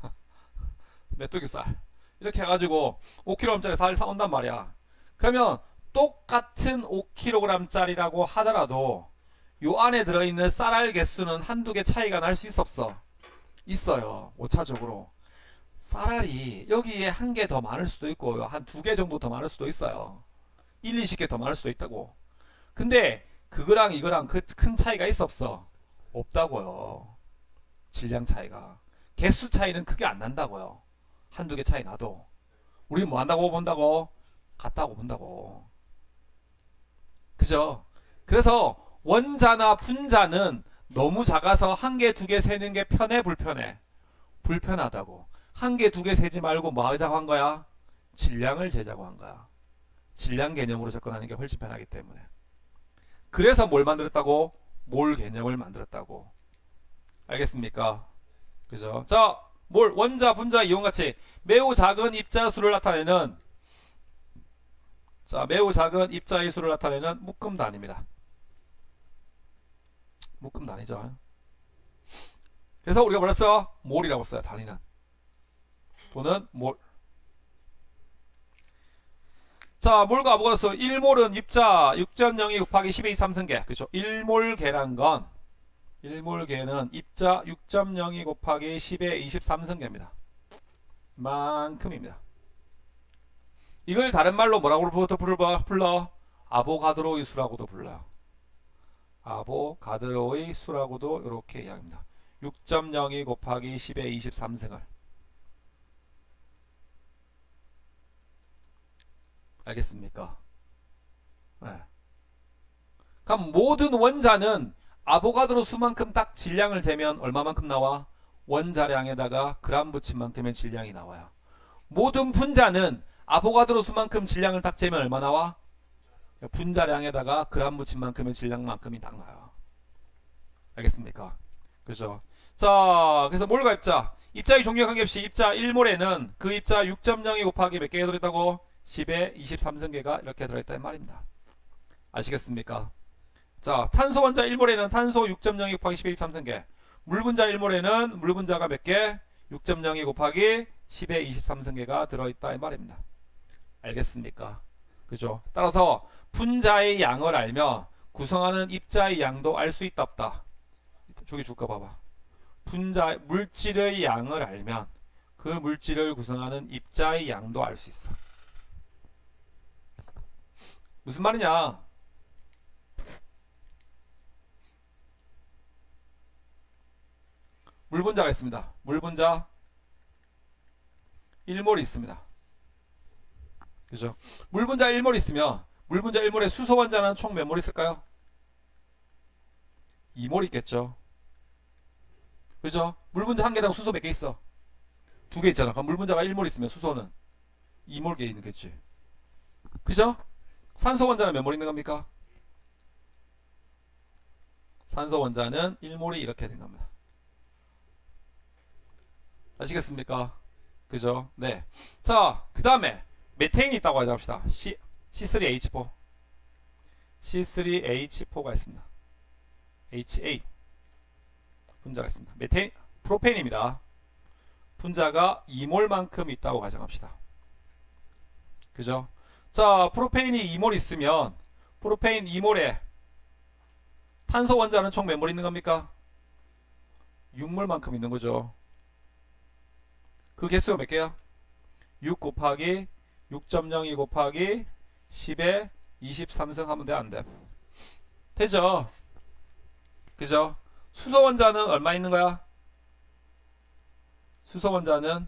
메뚜기쌀 이렇게 해가지고 5kg짜리 쌀 사온단 말이야. 그러면 똑같은 5kg짜리라고 하더라도 요 안에 들어있는 쌀알 개수는 한두 개 차이가 날 수 있어? 있어요. 오차적으로. 쌀알이 여기에 한 개 더 많을 수도 있고 한 두 개 정도 더 많을 수도 있어요. 1, 20개 더 많을 수도 있다고. 근데 그거랑 이거랑 그 큰 차이가 있어 없어? 없다고요. 질량 차이가. 개수 차이는 크게 안 난다고요. 한두 개 차이 나도. 우리 뭐 한다고 본다고? 같다고 본다고. 그죠? 그래서 원자나 분자는 너무 작아서 한 개, 두 개 세는 게 편해, 불편해? 불편하다고. 한 개, 두 개 세지 말고 뭐 하자고 한 거야? 질량을 재자고 한 거야. 질량 개념으로 접근하는 게 훨씬 편하기 때문에. 그래서 뭘 만들었다고? 몰 개념을 만들었다고. 알겠습니까? 그죠? 자, 몰, 원자, 분자, 이온같이 매우 작은 입자수를 나타내는, 자, 매우 작은 입자의 수를 나타내는 묶음 단위입니다. 묶음 단위죠. 그래서 우리가 뭐라 써? 몰이라고 써요, 단위는. 또는 몰. 자, 몰과 아보가드수 1몰은 입자 6.02 곱하기 10의 23승계. 그렇죠? 1몰 계란 건 1몰 계는 입자 6.02 곱하기 10의 23승계입니다. 만큼입니다. 이걸 다른 말로 뭐라고 불러? 아보가드로의 수라고도 불러요. 아보가드로의 수라고도 이렇게 이야기합니다. 6.02 곱하기 10의 23승을. 알겠습니까? 네. 그럼 모든 원자는 아보가드로 수만큼 딱 질량을 재면 얼마만큼 나와? 원자량에다가 그람 붙인 만큼의 질량이 나와요. 모든 분자는 아보가드로 수만큼 질량을 딱 재면 얼마 나와? 분자량에다가 그람 붙인 만큼의 질량만큼이 딱 나와요. 알겠습니까? 그죠? 자, 그래서 몰과 입자. 입자의 종류 관계없이 입자 1몰에는 그 입자 6.02 곱하기 몇 개가 들어있다고? 10의 23승계가 이렇게 들어있다 이 말입니다. 아시겠습니까? 자, 탄소 원자 1몰에는 탄소 6.02 곱하기 10의 23승계. 물 분자 1몰에는 물 분자가 몇 개? 6.02 곱하기 10의 23승계가 들어있다 이 말입니다. 알겠습니까? 그죠? 따라서 분자의 양을 알면 구성하는 입자의 양도 알 수 있다 없다. 저기 줄까 봐봐. 분자 물질의 양을 알면 그 물질을 구성하는 입자의 양도 알 수 있어. 무슨 말이냐? 물 분자가 있습니다. 물 분자 1몰이 있습니다. 그죠? 물 분자 1몰 있으면 물 분자 1몰에 수소 원자는 총 몇 몰 있을까요? 2몰 있겠죠. 그죠? 물 분자 한 개당 수소 몇 개 있어? 두 개 있잖아. 그럼 물 분자가 1몰 있으면 수소는 2몰 개 있겠지. 그죠? 산소 원자는 몇 몰 있는 겁니까? 산소 원자는 1몰이 이렇게 된 겁니다. 아시겠습니까? 그죠? 네. 자, 그 다음에 메테인이 있다고 하자 합시다. C3H4. C3H4가 있습니다. HA. 분자가 있습니다. 메테인, 프로페인입니다. 분자가 2몰만큼 있다고 가정합시다. 그죠? 자, 프로페인이 2몰 있으면 프로페인 2몰에 탄소 원자는 총 몇 몰 있는 겁니까? 6몰만큼 있는 거죠. 그 개수가 몇 개야? 6 곱하기 6.02 곱하기 10에 23승 하면 돼, 안 돼? 되죠? 그죠? 수소 원자는 얼마 있는 거야? 수소 원자는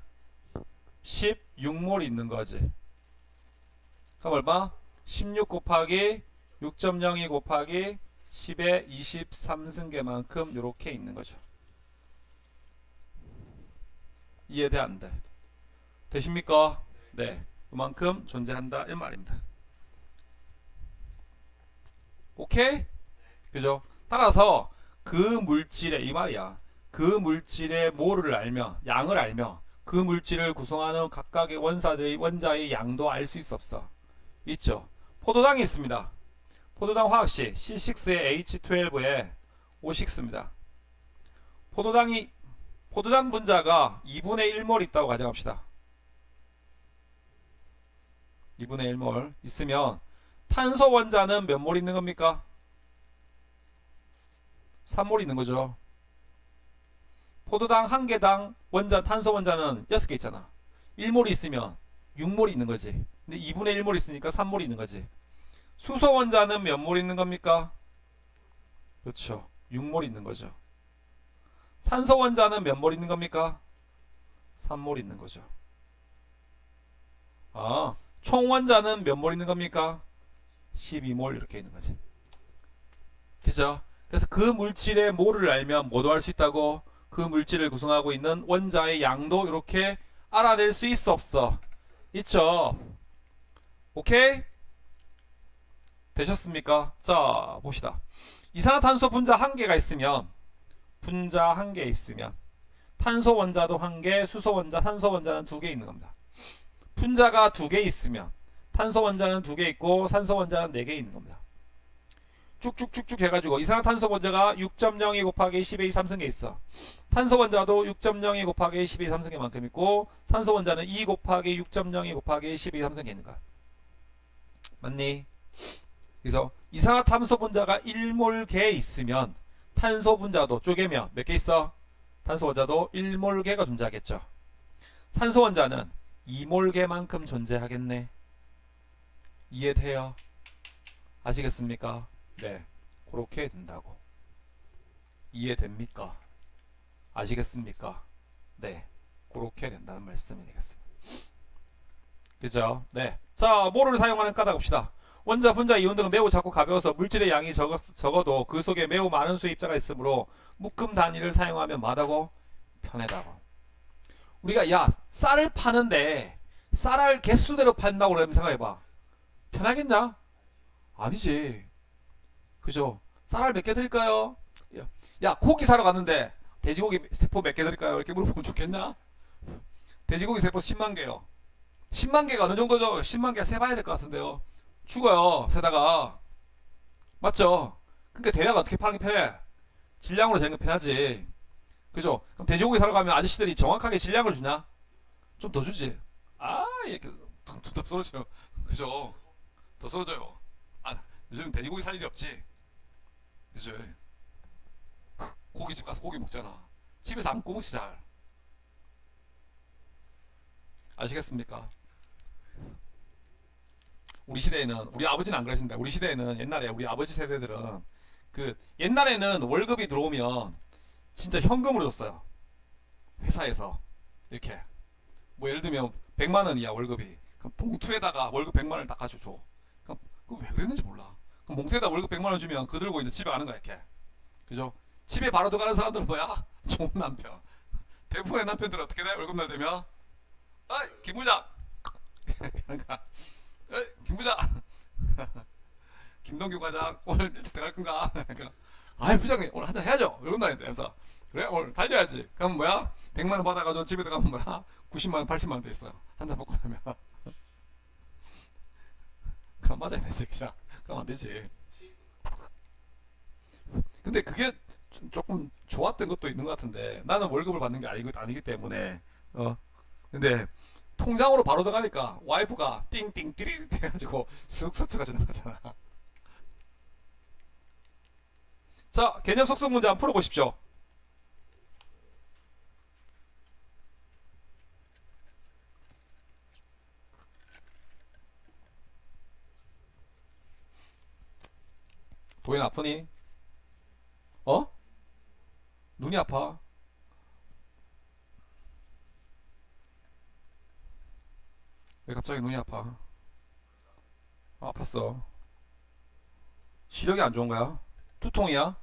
16몰 있는 거지. 그럼 얼마? 16 곱하기 6.02 곱하기 10의 23승계만큼 이렇게 있는 거죠. 이해돼 안 돼? 되십니까? 네. 그만큼 존재한다 이 말입니다. 오케이? 그죠? 따라서 그 물질의 이 말이야. 그 물질의 모를 알며 양을 알며 그 물질을 구성하는 각각의 원자의 양도 알 수 있어 없어? 있죠. 포도당이 있습니다. 포도당 화학식 C6의 H12에 O6입니다. 포도당 분자가 2분의 1몰 있다고 가정합시다. 2분의 1몰 있으면 탄소 원자는 몇 몰 있는 겁니까? 3몰 있는 거죠. 포도당 한 개당 탄소 원자는 6개 있잖아. 1몰이 있으면 6몰이 있는 거지. 근데 2분의 1몰 있으니까 3몰이 있는 거지. 수소 원자는 몇 몰 있는 겁니까? 그렇죠. 6몰 있는 거죠. 산소 원자는 몇 몰 있는 겁니까? 3몰 있는 거죠. 총 원자는 몇 몰 있는 겁니까? 12몰 이렇게 있는 거지. 그죠? 그래서 그 물질의 몰을 알면 뭐도 할 수 있다고? 그 물질을 구성하고 있는 원자의 양도 이렇게 알아낼 수 있어 없어? 있죠. 오케이? 되셨습니까? 자, 봅시다. 이산화탄소 분자 한 개가 있으면 분자 한 개 있으면 탄소 원자도 한 개, 수소 원자, 산소 원자는 두 개 있는 겁니다. 분자가 두 개 있으면 탄소 원자는 두 개 있고 산소 원자는 네 개 있는 겁니다. 쭉쭉쭉쭉 해가지고 이산화탄소 원자가 6.02 곱하기 10의 3승계 있어. 탄소 원자도 6.02 곱하기 10의 3승계만큼 있고 산소 원자는 2 곱하기 6.02 곱하기 10의 3승계 있는 거야. 맞니? 그래서 이산화탄소 분자가 1몰개 있으면 탄소 분자도 쪼개면 몇 개 있어? 탄소 원자도 1몰개가 존재하겠죠. 산소 원자는 2몰개만큼 존재하겠네. 이해돼요? 아시겠습니까? 네, 그렇게 된다고. 이해됩니까? 아시겠습니까? 네, 그렇게 된다는 말씀이 되겠습니다. 그죠? 네. 자, 뭐를 사용하는 까닭 봅시다. 원자, 분자, 이온 등은 매우 작고 가벼워서 물질의 양이 적어도 그 속에 매우 많은 수의 입자가 있으므로 묶음 단위를 사용하면 뭐하다고? 편하다고. 우리가 야, 쌀을 파는데 쌀알 개수대로 판다고 그러면 생각해봐. 편하겠냐? 아니지. 그죠? 쌀알 몇 개 드릴까요? 야, 고기 사러 갔는데 돼지고기 세포 몇 개 드릴까요? 이렇게 물어보면 좋겠냐? 돼지고기 세포 10만 개요. 10만 개가 어느 정도죠? 10만 개 세봐야 될 것 같은데요. 죽어요. 세다가. 맞죠? 그러니까 대략 어떻게 파는 게 편해? 질량으로 재는 게 편하지. 그죠? 그럼 돼지고기 사러 가면 아저씨들이 정확하게 질량을 주냐? 좀 더 주지. 아, 이렇게 더 썰어줘요. 그죠? 더 썰어줘요. 아, 요즘 돼지고기 살 일이 없지. 그죠? 고깃집 가서 고기 먹잖아. 집에서 안 구먹지 잘. 아시겠습니까? 우리 시대에는 우리 아버지는 안 그러신다. 우리 시대에는 옛날에 우리 아버지 세대들은 그 옛날에는 월급이 들어오면 진짜 현금으로 줬어요. 회사에서 이렇게 뭐 예를 들면 100만 원이야 월급이. 그럼 봉투에다가 월급 100만 원을 딱 가지고 줘. 그럼 왜 그랬는지 몰라. 그럼 봉투에다 월급 100만 원 주면 그 들고 이제 집에 가는 거야 이렇게. 그죠? 집에 바로 들어가는 사람들은 뭐야? 좋은 남편. 대부분의 남편들은 어떻게 돼? 월급날 되면 김 부장 그러니까 김부장 김동규 과장 오늘 일찍 들어갈 건가? 아이 부장님 오늘 한잔 해야죠. 월급날인데 하면서 그래 오늘 달려야지. 그럼 뭐야? 100만 원 받아가지고 집에 들어가면 뭐야? 90만 원 80만 원 돼 있어요. 한잔 먹고 나면 그럼 맞아야 되지 그냥. 그럼 안 되지. 근데 그게 조금 좋았던 것도 있는 것 같은데 나는 월급을 받는 게 아니기 때문에 근데 통장으로 바로 들어가니까 와이프가 띵띵 띠리리 해가지고 쓱 서치가 지나가잖아. 자, 개념 속성 문제 한번 풀어보십시오. 도인 아프니? 어? 눈이 아파? 왜 갑자기 눈이 아파? 아팠어. 시력이 안 좋은 거야? 두통이야?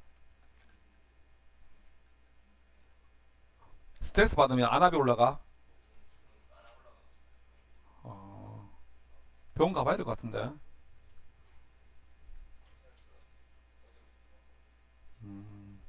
스트레스 받으면 안압이 올라가? 어, 병원 가봐야 될 것 같은데. 음,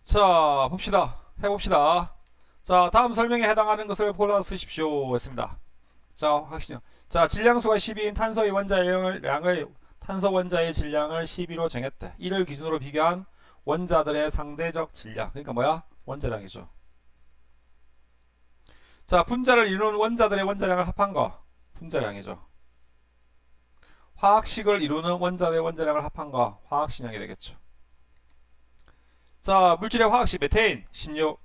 자, 봅시다. 해봅시다. 자, 다음 설명에 해당하는 것을 골라 쓰십시오. 했습니다. 자, 확실히요. 자, 질량수가 12인 탄소의 원자량을 탄소 원자의 질량을 12로 정했대. 이를 기준으로 비교한 원자들의 상대적 질량. 그러니까 뭐야? 원자량이죠. 자, 분자를 이루는 원자들의 원자량을 합한 거. 분자량이죠. 화학식을 이루는 원자들의 원자량을 합한 거. 화학식량이 되겠죠. 자, 물질의 화학식 메테인 16.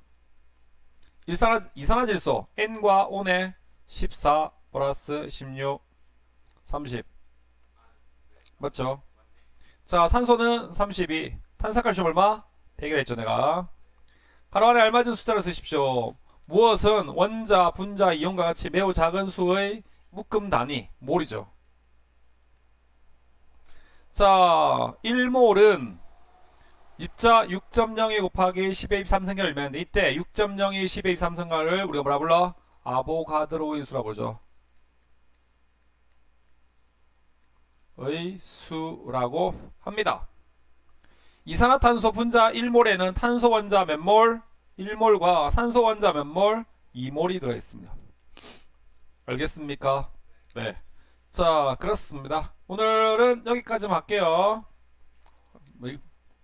이산화질소 N과 O네 14 플러스 16 30 맞죠? 자, 산소는 32. 탄산칼슘 얼마? 100이라 했죠 내가. 가로 안에 알맞은 숫자를 쓰십시오. 무엇은 원자, 분자, 이온과 같이 매우 작은 수의 묶음 단위 몰이죠. 자, 1몰은 입자 6.02 곱하기 10의 23승계를 의미하는데 이때 6.02 10의 23승가를 우리가 뭐라 불러? 아보가드로의 수라고 그러죠. 의 수라고 합니다. 이산화탄소 분자 1몰에는 탄소 원자 몇 몰? 1몰과 산소 원자 몇 몰? 2몰이 들어있습니다. 알겠습니까? 네. 자, 그렇습니다. 오늘은 여기까지만 할게요.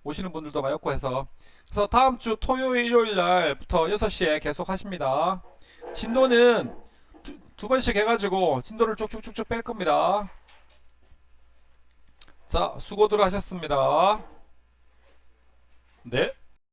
오시는 분들도 많고 해서. 그래서 다음 주 토요일, 일요일 날부터 6시에 계속 하십니다. 진도는 두 번씩 해가지고 진도를 쭉쭉쭉쭉 뺄 겁니다. 자, 수고들 하셨습니다. 네.